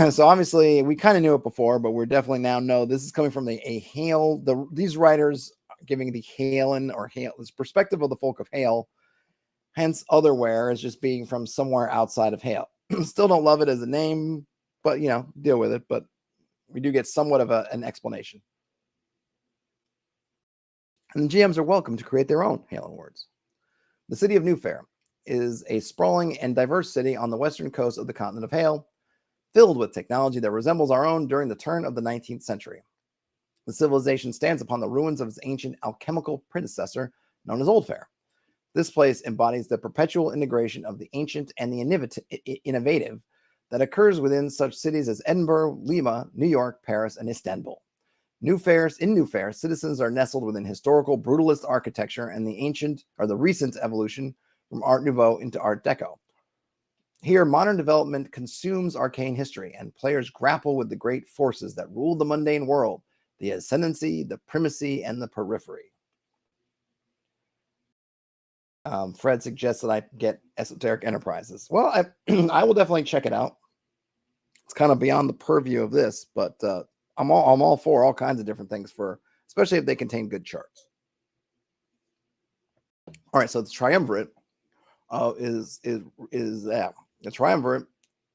so obviously we kind of knew it before, but we're definitely now know this is coming from a Hale. These writers giving the Halen or Hale this perspective of the folk of Hale. Hence, Otherwhere is just being from somewhere outside of Hale. Still don't love it as a name, but deal with it. But we do get somewhat of an explanation. And GMs are welcome to create their own Halen words. The city of New Fair is a sprawling and diverse city on the western coast of the continent of Hale, filled with technology that resembles our own during the turn of the 19th century. The civilization stands upon the ruins of its ancient alchemical predecessor, known as Old Fair. This place embodies the perpetual integration of the ancient and the innovative that occurs within such cities as Edinburgh, Lima, New York, Paris, and Istanbul. In New Fair, citizens are nestled within historical brutalist architecture and the recent evolution from Art Nouveau into Art Deco. Here, modern development consumes arcane history, and players grapple with the great forces that rule the mundane world: the ascendancy, the primacy, and the periphery. Fred suggests that I get Esoteric Enterprises. Well, I will definitely check it out. It's kind of beyond the purview of this, but I'm all for all kinds of different things, especially if they contain good charts. All right, so the triumvirate the triumvirate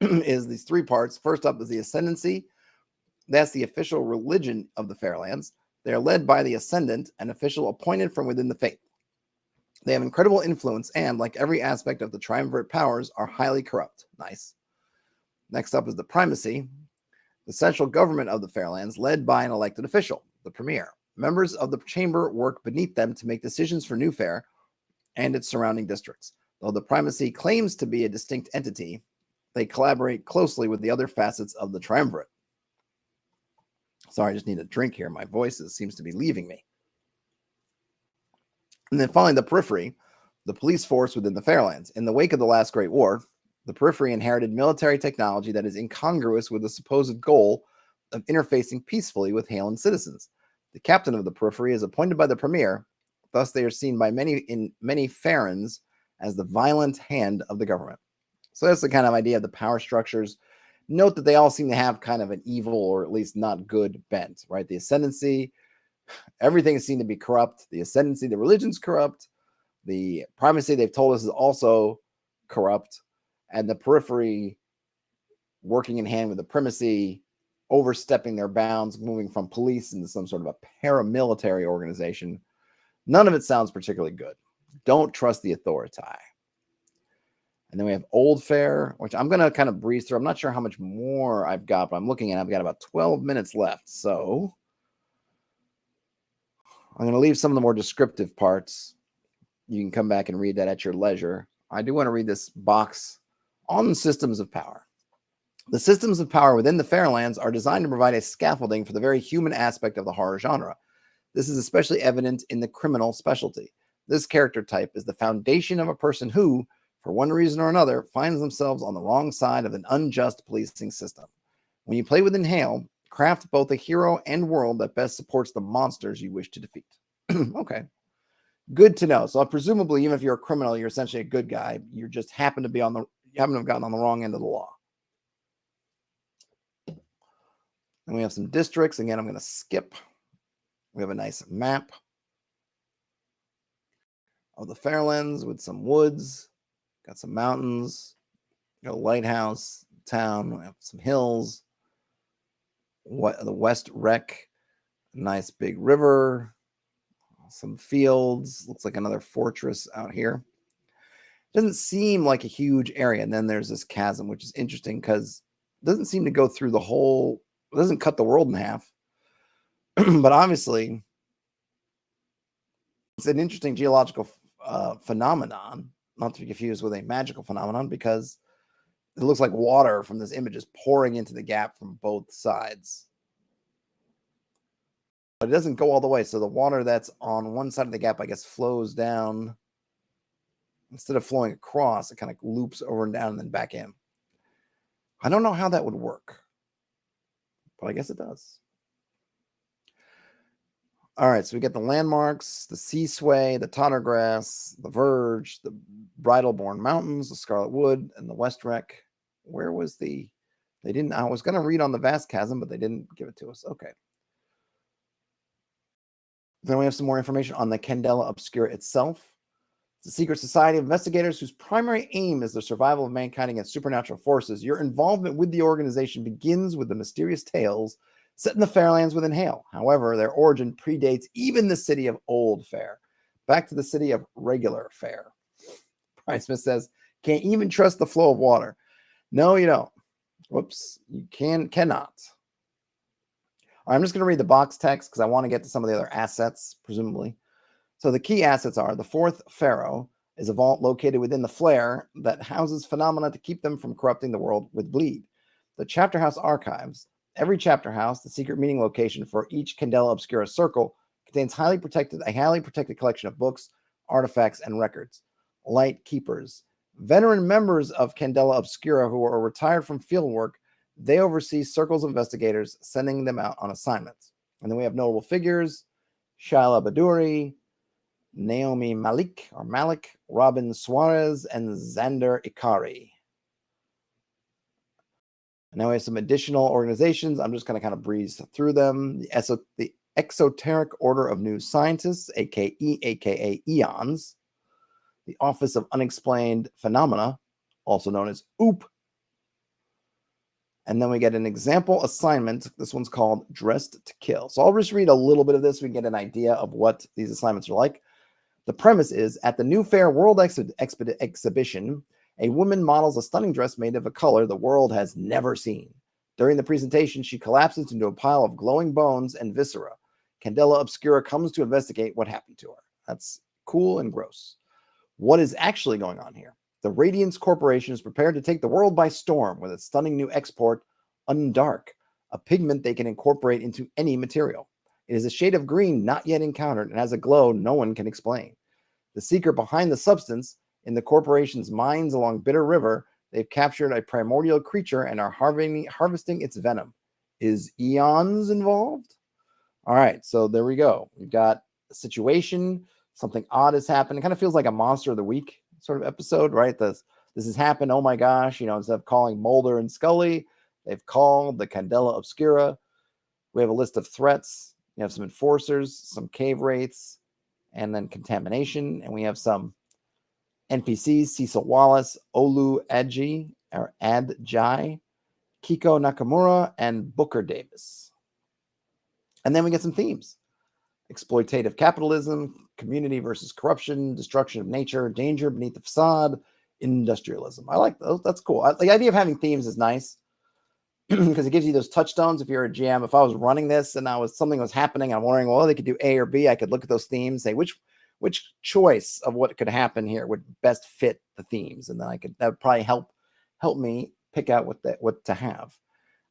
is these three parts. First up is the ascendancy. That's the official religion of the Fairlands. They are led by the ascendant, an official appointed from within the faith. They have incredible influence and, like every aspect of the triumvirate powers, are highly corrupt. Nice. Next up is the primacy, the central government of the Fairlands, led by an elected official, the premier. Members of the chamber work beneath them to make decisions for New Fair and its surrounding districts. Though the primacy claims to be a distinct entity, they collaborate closely with the other facets of the triumvirate. Sorry, I just need a drink here. My voice seems to be leaving me. And then finally, the periphery, the police force within the Fairlands. In the wake of the last Great War, the periphery inherited military technology that is incongruous with the supposed goal of interfacing peacefully with Halen citizens. The captain of the periphery is appointed by the premier. Thus, they are seen by many Farans as the violent hand of the government. So that's the kind of idea of the power structures. Note that they all seem to have kind of an evil or at least not good bent, right? The ascendancy, everything is seen to be corrupt. The ascendancy, the religion's corrupt. The primacy, they've told us, is also corrupt. And the periphery, working in hand with the primacy, overstepping their bounds, moving from police into some sort of a paramilitary organization. None of it sounds particularly good. Don't trust the authority. And then we have Old Fair, which I'm going to kind of breeze through. I'm not sure how much more I've got, but I'm looking at I've got about 12 minutes left. So I'm going to leave some of the more descriptive parts. You can come back and read that at your leisure. I do want to read this box on systems of power. The systems of power within the Fairlands are designed to provide a scaffolding for the very human aspect of the horror genre. This is especially evident in the criminal specialty. This character type is the foundation of a person who, for one reason or another, finds themselves on the wrong side of an unjust policing system. When you play with Inhale, craft both a hero and world that best supports the monsters you wish to defeat. Okay. Good to know. So presumably, even if you're a criminal, you're essentially a good guy. You just happen to have gotten on the wrong end of the law. And we have some districts. Again, I'm going to skip. We have a nice map of the Fairlands with some woods. Got some mountains. Got a lighthouse, town. We have some hills. The West Wreck. Nice big river. Some fields. Looks like another fortress out here. Doesn't seem like a huge area. And then there's this chasm, which is interesting because it doesn't seem to go through the whole. It doesn't cut the world in half. But obviously, it's an interesting geological phenomenon, not to be confused with a magical phenomenon, because it looks like water from this image is pouring into the gap from both sides. But it doesn't go all the way. So the water that's on one side of the gap, I guess, flows down. Instead of flowing across, it kind of loops over and down and then back in. I don't know how that would work, but I guess it does. All right, so we get the landmarks, the Sea Sway, the Tottergrass, the Verge, the Bridalborn Mountains, the Scarlet Wood, and the West Wreck. Where was they didn't, I was going to read on the Vast Chasm, but they didn't give it to us. Okay. Then we have some more information on the Candela Obscura itself. It's a secret society of investigators whose primary aim is the survival of mankind against supernatural forces. Your involvement with the organization begins with the mysterious tales set in the Fairlands with Inhale. However, their origin predates even the city of Old Fair, back to the city of Regular Fair. Brian Smith says, can't even trust the flow of water. No, you don't. Whoops, you cannot. I'm just going to read the box text because I want to get to some of the other assets, presumably. So the key assets are the fourth Pharaoh is a vault located within the flare that houses phenomena to keep them from corrupting the world with bleed. The chapter house archives. Every chapter house, the secret meeting location for each Candela Obscura circle, contains a highly protected collection of books, artifacts, and records. Light keepers. Veteran members of Candela Obscura who are retired from fieldwork, they oversee circles of investigators, sending them out on assignments. And then we have notable figures, Shaila Baduri, Naomi Malik, Robin Suarez, and Xander Ikari. And now we have some additional organizations. I'm just going to kind of breeze through them. The Exoteric Order of New Scientists, aka EONS. The Office of Unexplained Phenomena, also known as OOP. And then we get an example assignment. This one's called Dressed to Kill. So I'll just read a little bit of this. We can get an idea of what these assignments are like. The premise is, at the New Fair World Exhibition, a woman models a stunning dress made of a color the world has never seen. During the presentation, she collapses into a pile of glowing bones and viscera. Candela Obscura comes to investigate what happened to her. That's cool and gross. What is actually going on here? The Radiance Corporation is prepared to take the world by storm with its stunning new export, Undark, a pigment they can incorporate into any material. It is a shade of green not yet encountered and has a glow no one can explain. The secret behind the substance, in the corporation's mines along Bitter River, they've captured a primordial creature and are harvesting its venom. Is Eons involved? All right, so there we go. We've got a situation. Something odd has happened. It kind of feels like a Monster of the Week sort of episode, right? This has happened. Oh my gosh, instead of calling Mulder and Scully, they've called the Candela Obscura. We have a list of threats. We have some enforcers, some cave wraiths, and then contamination. And we have some NPCs, Cecil Wallace, Olu Adji, or Adjai, Kiko Nakamura, and Booker Davis. And then we get some themes. Exploitative capitalism, community versus corruption, destruction of nature, danger beneath the facade, industrialism. I like those. That's cool. The idea of having themes is nice because it gives you those touchstones. If you're a GM, if I was running this and something was happening, I'm wondering, well, they could do A or B. I could look at those themes, say which choice of what could happen here would best fit the themes, and then that would probably help me pick out what to have.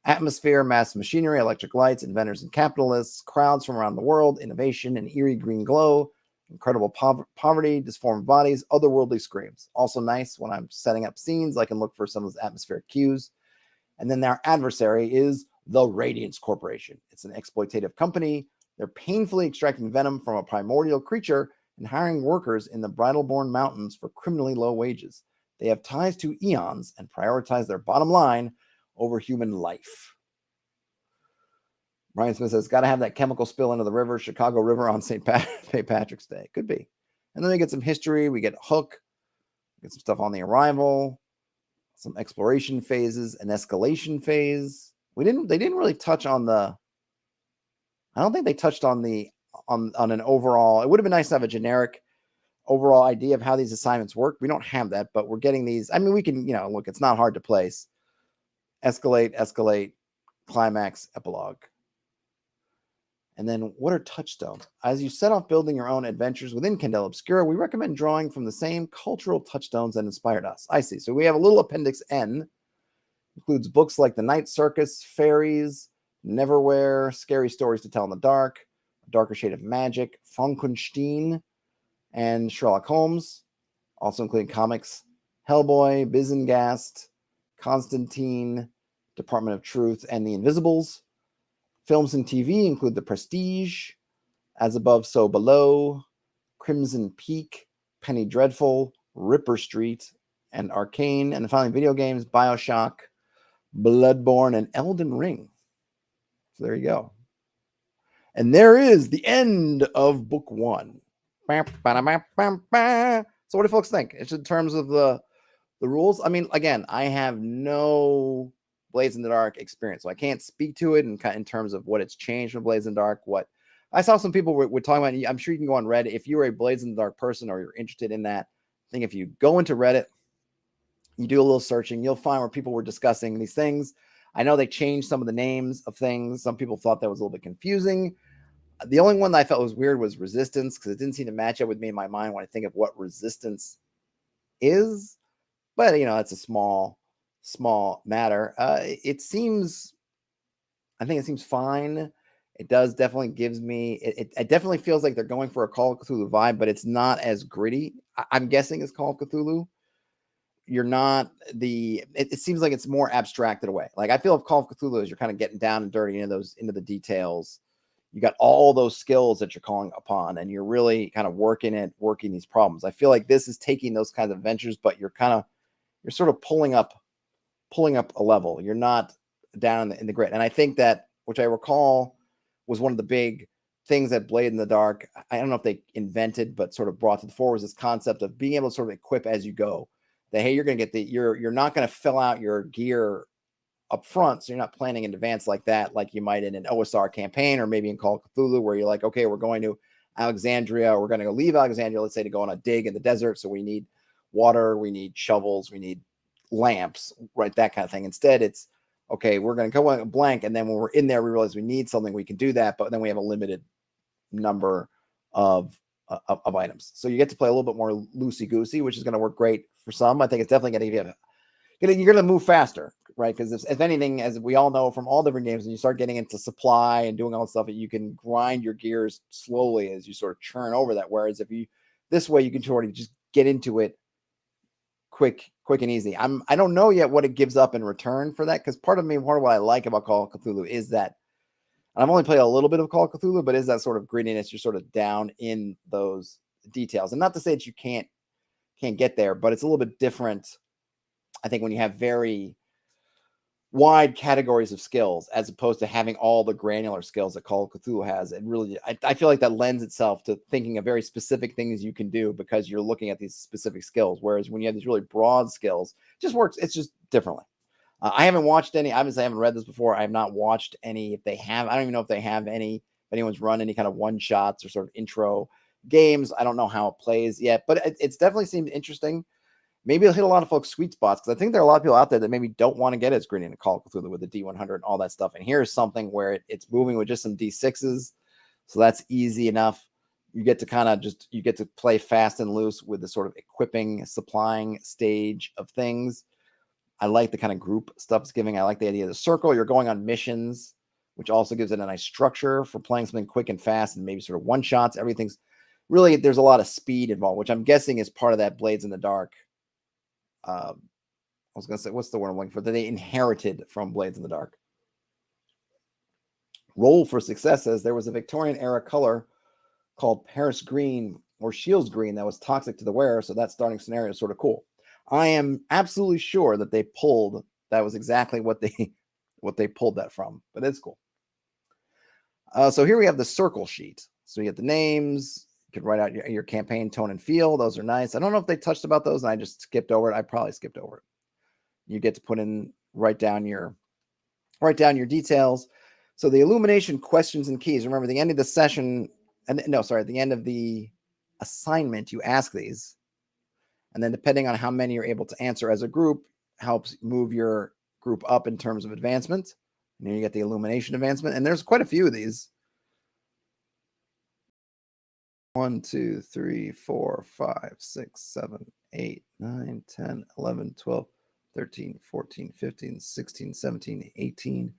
Atmosphere, massive machinery, electric lights, inventors and capitalists, crowds from around the world, innovation, an eerie green glow, incredible poverty, disformed bodies, otherworldly screams. Also nice when I'm setting up scenes, I can look for some of those atmospheric cues. And then our adversary is the Radiance Corporation. It's an exploitative company. They're painfully extracting venom from a primordial creature and hiring workers in the Bridleborn Mountains for criminally low wages. They have ties to Eons and prioritize their bottom line over human life. Brian Smith says, got to have that chemical spill into the river, Chicago River on St. Patrick's Day. Could be. And then we get some history. We get Hook. We get some stuff on the Arrival, some exploration phases, an escalation phase. They didn't really touch on I don't think they touched on an overall. It would have been nice to have a generic overall idea of how these assignments work. We don't have that, but we're getting these. I mean, we can, look, it's not hard to place. Escalate, climax, epilogue. And then what are touchstones? As you set off building your own adventures within Candela Obscura, we recommend drawing from the same cultural touchstones that inspired us. I see. So we have a little appendix N. Includes books like The Night Circus, Fairies, Neverwhere, Scary Stories to Tell in the Dark, A Darker Shade of Magic, Frankenstein, and Sherlock Holmes. Also including comics, Hellboy, Bizengast, Constantine, Department of Truth, and The Invisibles. Films and TV include The Prestige, As Above, So Below, Crimson Peak, Penny Dreadful, Ripper Street, and Arcane. And finally, video games, BioShock, Bloodborne, and Elden Ring. So there you go. And there is the end of book 1. So what do folks think? It's in terms of the rules. I mean, again, I have no Blades in the Dark experience, so I can't speak to it in terms of what it's changed from Blades in the Dark. What I saw some people were talking about. I'm sure you can go on Reddit if you're a Blades in the Dark person or you're interested in that. I think if you go into Reddit, you do a little searching, you'll find where people were discussing these things. I know they changed some of the names of things. Some people thought that was a little bit confusing. The only one that I felt was weird was Resistance, because it didn't seem to match up with me in my mind when I think of what Resistance is. But, it's a small matter. I think it seems fine. It does definitely gives me, it definitely feels like they're going for a Call of Cthulhu vibe, but it's not as gritty. I'm guessing it's Call of Cthulhu. It seems like it's more abstracted away. Like I feel if Call of Cthulhu is you're kind of getting down and dirty into the details. you got all those skills that you're calling upon, and you're really kind of working these problems. I feel like this is taking those kinds of adventures, but you're sort of pulling up a level. You're not down in the grid. And I think that, which I recall was one of the big things that Blade in the Dark, I don't know if they invented, but sort of brought to the fore, was this concept of being able to sort of equip as you go. That, hey, you're going to get you're not going to fill out your gear up front, so you're not planning in advance like that, like you might in an OSR campaign, or maybe in Call of Cthulhu, where you're like, okay, we're going to Alexandria, we're going to go leave Alexandria, let's say, to go on a dig in the desert, so we need water, we need shovels, we need lamps, right? That kind of thing. Instead, it's okay, we're going to go on blank, and then when we're in there, we realize we need something, we can do that, but then we have a limited number of items. So you get to play a little bit more loosey-goosey, which is going to work great for some. I think it's definitely going to you're going to move faster, right? Because if anything, as we all know from all different games, and you start getting into supply and doing all that stuff, you can grind your gears slowly as you sort of churn over that. Whereas if you this way, you can sort of just get into it quick and easy. I don't know yet what it gives up in return for that, because part of what I like about Call of Cthulhu is that, and I've only played a little bit of Call of Cthulhu, but is that sort of grittiness. You're sort of down in those details, and not to say that you can't get there, but it's a little bit different, I think, when you have very wide categories of skills, as opposed to having all the granular skills that Call of Cthulhu has. It really, I feel like that lends itself to thinking of very specific things you can do because you're looking at these specific skills. Whereas when you have these really broad skills, it just works. It's just differently. I haven't watched any. Obviously, I haven't read this before. I have not watched any. If they have, I don't even know if they have any. If anyone's run any kind of one shots or sort of intro games, I don't know how it plays yet, but it's definitely seemed interesting. Maybe it'll hit a lot of folks' sweet spots, because I think there are a lot of people out there that maybe don't want to get as gritty in a Call of Cthulhu with the D100 and all that stuff. And here's something where it's moving with just some D6s, so that's easy enough. You get to play fast and loose with the sort of equipping, supplying stage of things. I like the kind of group stuff it's giving. I like the idea of the circle. You're going on missions, which also gives it a nice structure for playing something quick and fast, and maybe sort of one shots. Everything's really, there's a lot of speed involved, which I'm guessing is part of that Blades in the Dark. I was going to say, what's the word I'm looking for? That they inherited from Blades in the Dark. Roll for Success says there was a Victorian era color called Paris Green or Shields Green that was toxic to the wearer, so that starting scenario is sort of cool. I am absolutely sure that that was exactly what they pulled that from, but it's cool. So here we have the circle sheet. So you get the names. You could write out your campaign tone and feel. Those are nice. I don't know if they touched about those, and I just skipped over it. I probably skipped over it. You get to write down your details. So the illumination questions and keys. Remember, the end of the session, the end of the assignment, you ask these, and then depending on how many you're able to answer as a group, helps move your group up in terms of advancement. And then you get the illumination advancement, and there's quite a few of these. 1, 2, 3, 4, 5, 6, 7, 8, 9, 10, 11, 12, 13, 14, 15, 16, 17, 18,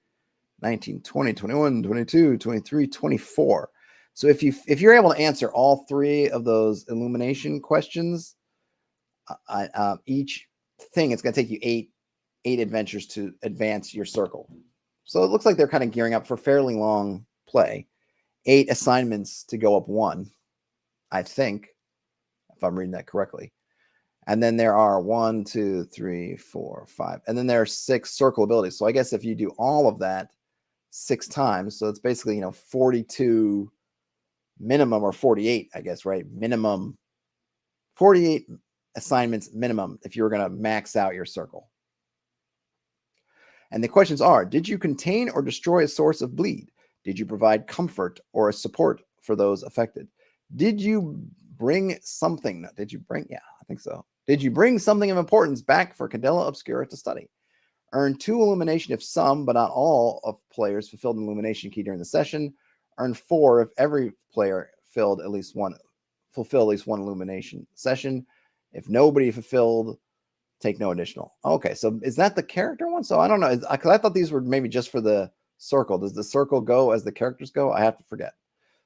19, 20, 21, 22, 23, 24. So if you're able to answer all three of those illumination questions, each thing, it's going to take you eight adventures to advance your circle. So it looks like they're kind of gearing up for fairly long play. 8 assignments to go up 1, I think, if I'm reading that correctly. And then there are 1, 2, 3, 4, 5, and then there are 6 circle abilities. So I guess if you do all of that 6 times, so it's basically 42 minimum, or 48, I guess, right? Minimum 48 assignments minimum if you were going to max out your circle. And the questions are: did you contain or destroy a source of bleed? Did you provide comfort or a support for those affected? Did you bring something? Did you bring? Yeah, I think so. Did you bring something of importance back for Candela Obscura to study? Earn 2 illumination if some, but not all, of players fulfilled an illumination key during the session. Earn 4 if every player fulfilled at least one illumination session. If nobody fulfilled, take no additional. Okay, so is that the character one? So I don't know, because I thought these were maybe just for the circle. Does the circle go as the characters go? I have to forget.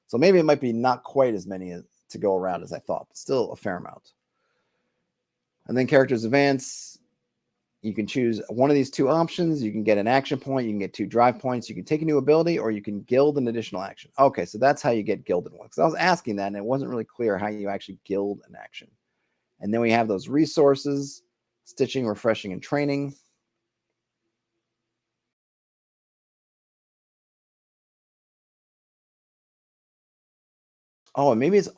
So maybe it might be not quite as many to go around as I thought, but still a fair amount. And then characters advance. You can choose one of these two options. You can get an action point. You can get 2 drive points. You can take a new ability, or you can guild an additional action. Okay, so that's how you get gilded one. Because I was asking that, and it wasn't really clear how you actually guild an action. And then we have those resources, stitching, refreshing, and training. Oh, and maybe it's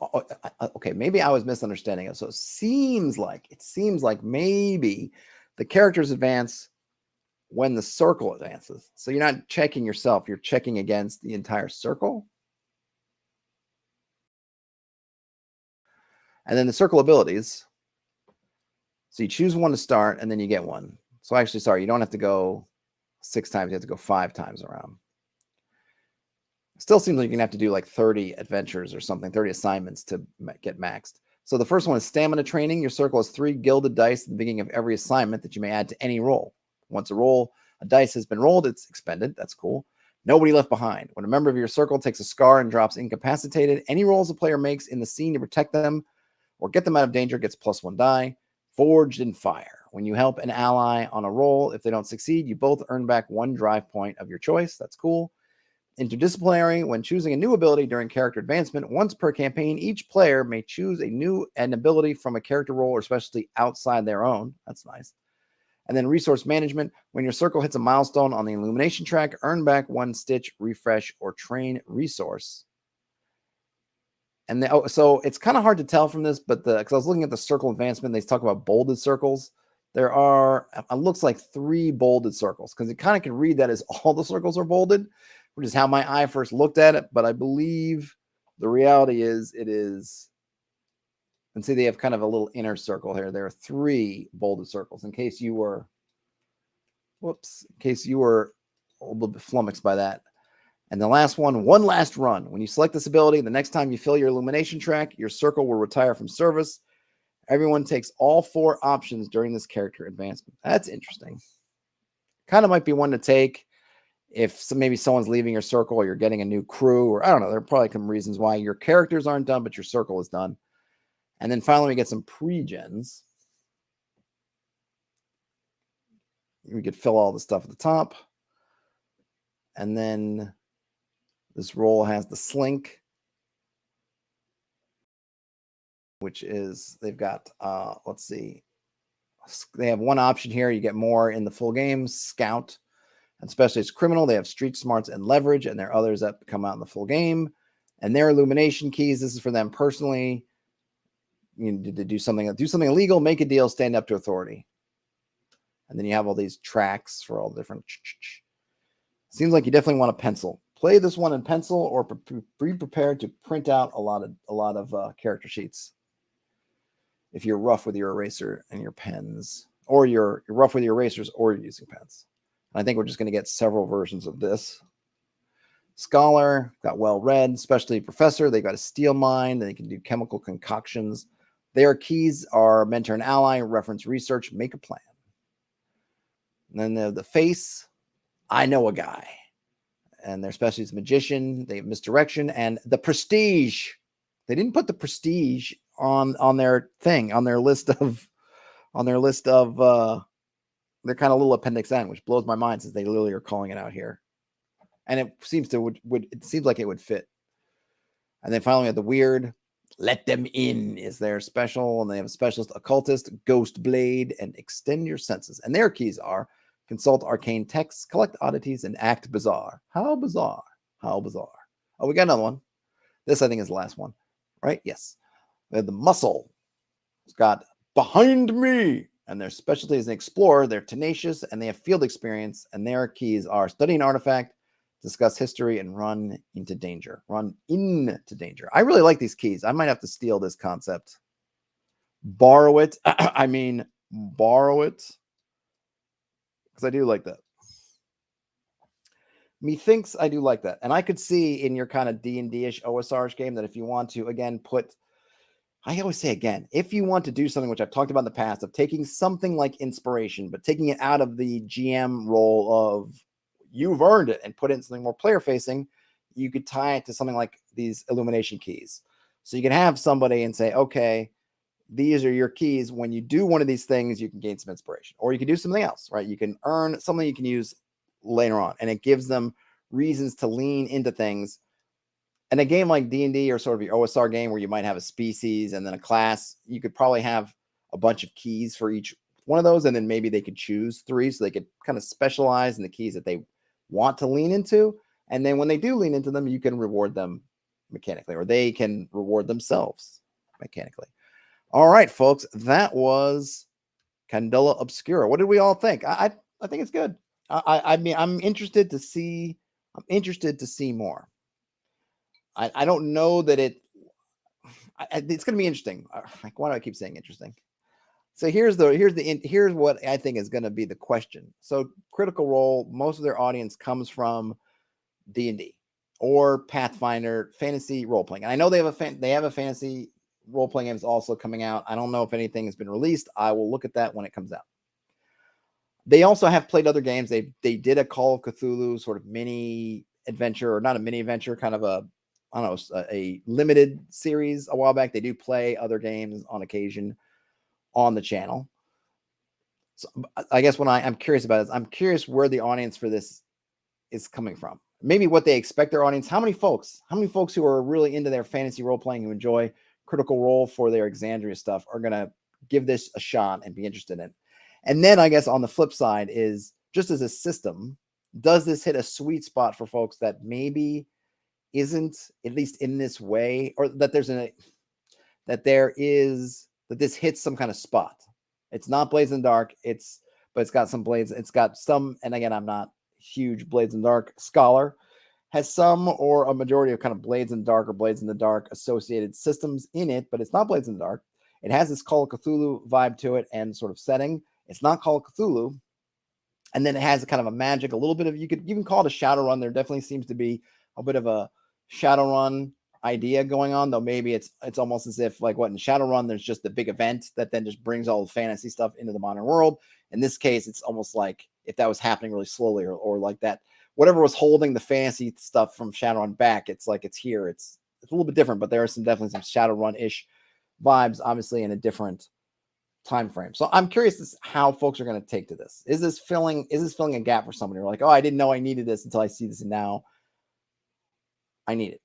okay. Maybe I was misunderstanding it. So it seems like maybe the characters advance when the circle advances. So you're not checking yourself, you're checking against the entire circle. And then the circle abilities. So you choose one to start, and then you get one. So actually, sorry, you don't have to go 6 times, you have to go 5 times around. Still seems like you're gonna have to do like 30 adventures or something, 30 assignments to get maxed. So the first one is stamina training. Your circle has 3 gilded dice at the beginning of every assignment that you may add to any roll. Once a dice has been rolled, it's expended. That's cool. Nobody left behind. When a member of your circle takes a scar and drops incapacitated, any rolls a player makes in the scene to protect them or get them out of danger gets +1 die. Forged in fire. When you help an ally on a roll, if they don't succeed, you both earn back 1 drive point of your choice. That's cool. Interdisciplinary. When choosing a new ability during character advancement, once per campaign, each player may choose an ability from a character role or specialty outside their own. That's nice. And then resource management. When your circle hits a milestone on the illumination track, earn back 1 stitch, refresh, or train resource. And so it's kind of hard to tell from this, but because I was looking at the circle advancement, they talk about bolded circles. There are, it looks like 3 bolded circles, because it kind of can read that as all the circles are bolded, which is how my eye first looked at it. But I believe the reality is it is, and see, they have kind of a little inner circle here. There are 3 bolded circles in case you were, in case you were a little bit flummoxed by that. And the last one last run. When you select this ability, the next time you fill your illumination track, your circle will retire from service. Everyone takes all 4 options during this character advancement. That's interesting. Kind of might be one to take if maybe someone's leaving your circle or you're getting a new crew, or I don't know. There are probably some reasons why your characters aren't done, but your circle is done. And then finally, we get some pre-gens. We could fill all the stuff at the top. And then this roll has the slink, which is, they've got, let's see, they have 1 option here. You get more in the full game, scout, and specialist criminal. They have street smarts and leverage, and there are others that come out in the full game. And their illumination keys, this is for them personally. You need to do something illegal, make a deal, stand up to authority. And then you have all these tracks for all the different. Seems like you definitely want a pencil. Play this one in pencil, or be prepared to print out a lot of character sheets. If you're rough with your eraser and your pens, or you're rough with your erasers, or you're using pens. And I think we're just going to get several versions of this. Scholar, got well read. Specialty professor, they got a steel mind. They can do chemical concoctions. Their keys are mentor and ally, reference research, make a plan. And then the face, I know a guy. And their specialty is magician. They have misdirection and the prestige. They didn't put the prestige on their thing, on their list of their kind of little appendix N, which blows my mind since they literally are calling it out here. And it seems like it would fit. And then finally, we have the weird. Let them in is their special, and they have a specialist occultist, ghost blade, and extend your senses. And their keys are consult arcane texts, collect oddities, and act bizarre. How bizarre? How bizarre? Oh, we got another one. This, I think, is the last one, right? Yes. We have the muscle. It's got behind me. And their specialty is an explorer. They're tenacious, and they have field experience. And their keys are study an artifact, discuss history, and run into danger. Run into danger. I really like these keys. I might have to steal this concept. Borrow it. I mean, borrow it. Because I do like that. Methinks I do like that. And I could see in your kind of D&D-ish OSR-ish game that if you want to, again, I always say again, if you want to do something which I've talked about in the past of taking something like inspiration, but taking it out of the GM role of you've earned it and put it in something more player facing, you could tie it to something like these illumination keys. So you can have somebody and say, okay, these are your keys. When you do one of these things, you can gain some inspiration, or you can do something else, right? You can earn something you can use later on, and it gives them reasons to lean into things. And a game like D&D or sort of your OSR game where you might have a species and then a class, you could probably have a bunch of keys for each one of those, and then maybe they could choose 3 so they could kind of specialize in the keys that they want to lean into. And then when they do lean into them, you can reward them mechanically, or they can reward themselves mechanically. All right, folks, that was Candela Obscura. What did we all think? I think it's good. I mean, I'm interested to see more. I don't know that it's going to be interesting. Like, why do I keep saying interesting? So here's what I think is going to be the question. So Critical Role, most of their audience comes from D&D or Pathfinder, fantasy role playing. And I know they have a fantasy role playing game is also coming out. I don't know if anything has been released. I will look at that when it comes out. They also have played other games. They did a Call of Cthulhu sort of mini adventure, or not a mini adventure, kind of a limited series a while back. They do play other games on occasion on the channel. So I guess what I'm curious about is I'm curious where the audience for this is coming from. Maybe what they expect their audience. How many folks who are really into their fantasy role playing, who enjoy Critical Role for their Exandria stuff, are going to give this a shot and be interested in it. And then I guess on the flip side is, just as a system, does this hit a sweet spot for folks that maybe isn't, at least in this way, or that this hits some kind of spot. It's not Blades in the Dark, but it's got some Blades. It's got some, and again, I'm not huge Blades in the Dark scholar, has some or a majority of kind of Blades in the Dark or Blades in the Dark associated systems in it, but it's not Blades in the Dark. It has this Call of Cthulhu vibe to it and sort of setting. It's not Call of Cthulhu. And then it has a kind of a magic, a little bit of, you can call it a Shadowrun. There definitely seems to be a bit of a Shadowrun idea going on, though maybe it's almost as if, like, what in Shadowrun, there's just the big event that then just brings all the fantasy stuff into the modern world. In this case, it's almost like if that was happening really slowly, or like that, whatever was holding the fantasy stuff from Shadowrun back, it's like it's here. It's a little bit different, but there are definitely some Shadowrun-ish vibes, obviously in a different time frame. So I'm curious how folks are going to take to this. Is this filling a gap for somebody? Or like, oh, I didn't know I needed this until I see this, and now I need it.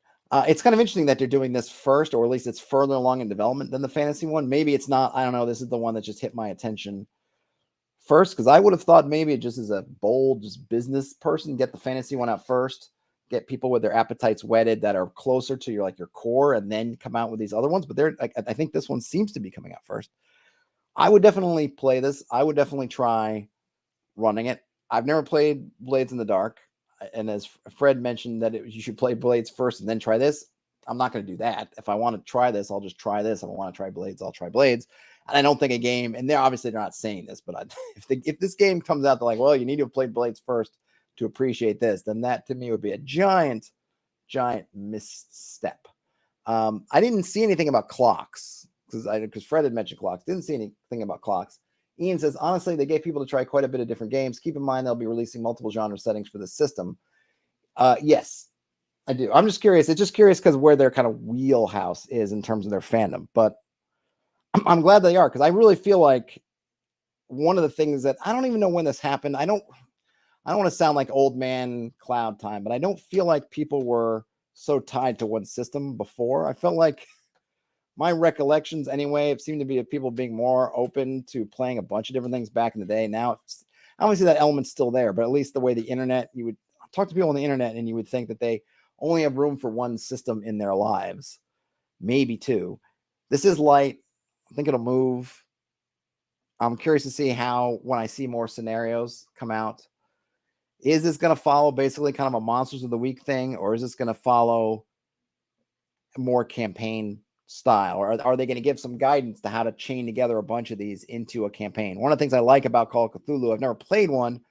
It's kind of interesting that they're doing this first, or at least it's further along in development than the fantasy one. Maybe it's not. I don't know. This is the one that just hit my attention first, because I would have thought maybe it just as a bold, just business person, get the fantasy one out first, get people with their appetites whetted that are closer to your core, and then come out with these other ones. But I think this one seems to be coming out first. I would definitely play this. I would definitely try running it. I've never played Blades in the Dark. And as Fred mentioned that you should play Blades first and then try this, I'm not going to do that. If I want to try this, I'll just try this. If I want to try Blades, I'll try Blades. And I don't think a game, and they're not saying this, but if this game comes out, they're like, well, you need to have played Blades first to appreciate this, then that to me would be a giant misstep. I didn't see anything about clocks, because Fred had mentioned clocks. Didn't see anything about clocks. Ian says, honestly, they gave people to try quite a bit of different games. Keep in mind, they'll be releasing multiple genre settings for the system. Yes, I do. I'm just curious. It's just curious because where their kind of wheelhouse is in terms of their fandom. But I'm glad they are, because I really feel like one of the things that I don't even know when this happened. I don't want to sound like old man cloud time, but I don't feel like people were so tied to one system before. I felt like my recollections anyway, it seemed to be of people being more open to playing a bunch of different things back in the day. Now, I don't see that element's still there, but at least the way the internet, you would talk to people on the internet and you would think that they only have room for one system in their lives, maybe two. This is light. I think it'll move. I'm curious to see how, when I see more scenarios come out, is this going to follow basically kind of a Monsters of the Week thing, or is this going to follow more campaign style, or are they going to give some guidance to how to chain together a bunch of these into a campaign? One of the things I like about Call of Cthulhu, I've never played one,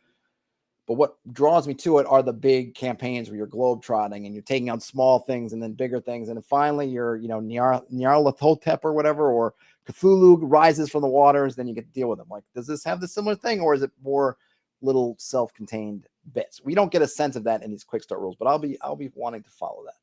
but what draws me to it are the big campaigns where you're globetrotting and you're taking out small things and then bigger things, and then finally you're Nyarlathotep or whatever, or Cthulhu rises from the waters, then you get to deal with them. Like, does this have the similar thing, or is it more little self-contained bits? We don't get a sense of that in these quick start rules, but I'll be wanting to follow that.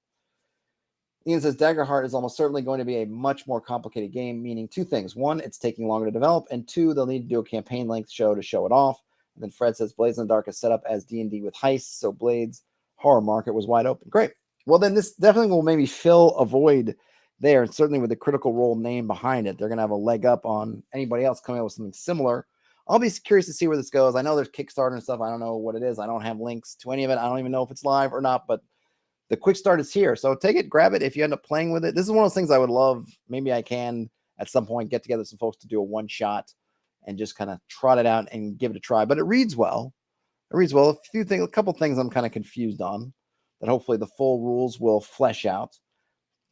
Ian says Daggerheart is almost certainly going to be a much more complicated game, meaning two things. One, it's taking longer to develop, and two, they'll need to do a campaign-length show to show it off. And then Fred says Blades in the Dark is set up as D&D with heists, so Blades horror market was wide open. Great. Well, then this definitely will maybe fill a void there, and certainly with the Critical Role name behind it, they're going to have a leg up on anybody else coming up with something similar. I'll be curious to see where this goes. I know there's Kickstarter and stuff. I don't know what it is. I don't have links to any of it. I don't even know if it's live or not, but the quick start is here. So take it, grab it if you end up playing with it. This is one of those things I would love. Maybe I can at some point get together some folks to do a one shot and just kind of trot it out and give it a try. But it reads well. It reads well. A couple things I'm kind of confused on that hopefully the full rules will flesh out.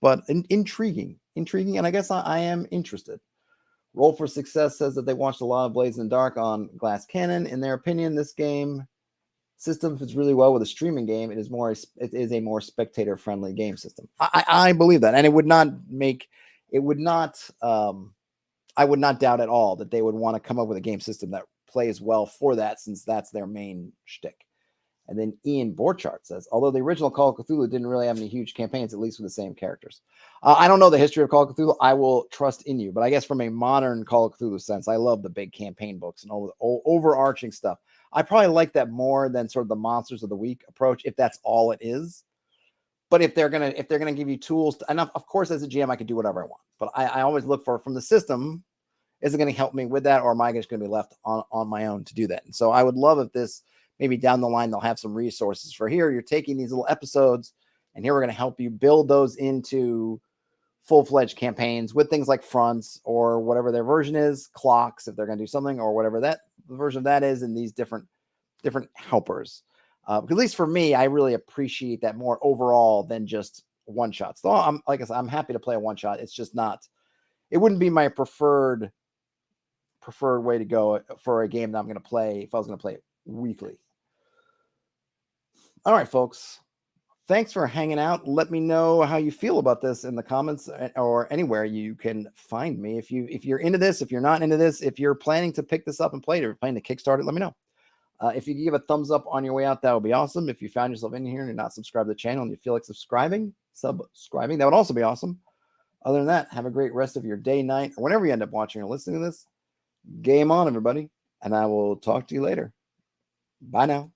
But intriguing. And I guess I am interested. Roll for Success says that they watched a lot of Blades in the Dark on Glass Cannon. In their opinion, this game system fits really well with a streaming game. It is a more spectator friendly game system. I believe that, and I would not doubt at all that they would want to come up with a game system that plays well for that, since that's their main shtick. And then Ian Borchardt says, although the original Call of Cthulhu didn't really have any huge campaigns, at least with the same characters. I don't know the history of Call of Cthulhu. I will trust in you. But I guess from a modern Call of Cthulhu sense, I love the big campaign books and all the overarching stuff. I probably like that more than sort of the Monsters of the Week approach, if that's all it is. But if they're gonna give you tools, and of course, as a GM, I could do whatever I want. But I always look for, from the system, is it going to help me with that, or am I just going to be left on my own to do that? And so I would love if this, maybe down the line, they'll have some resources for here. You're taking these little episodes, and here we're going to help you build those into full-fledged campaigns with things like fronts or whatever their version is, clocks, if they're going to do something, or whatever that version of that is, and these different helpers. At least for me, I really appreciate that more overall than just one shots. So like I said, I'm happy to play a one shot. It's just not, it wouldn't be my preferred way to go for a game that I'm going to play if I was going to play it weekly. All right, folks. Thanks for hanging out. Let me know how you feel about this in the comments or anywhere you can find me. If you're into this, if you're not into this, if you're planning to pick this up and play it, or planning to Kickstart it, let me know. If you give a thumbs up on your way out, that would be awesome. If you found yourself in here and you're not subscribed to the channel and you feel like subscribing, that would also be awesome. Other than that, have a great rest of your day, night, or whenever you end up watching or listening to this. Game on, everybody. And I will talk to you later. Bye now.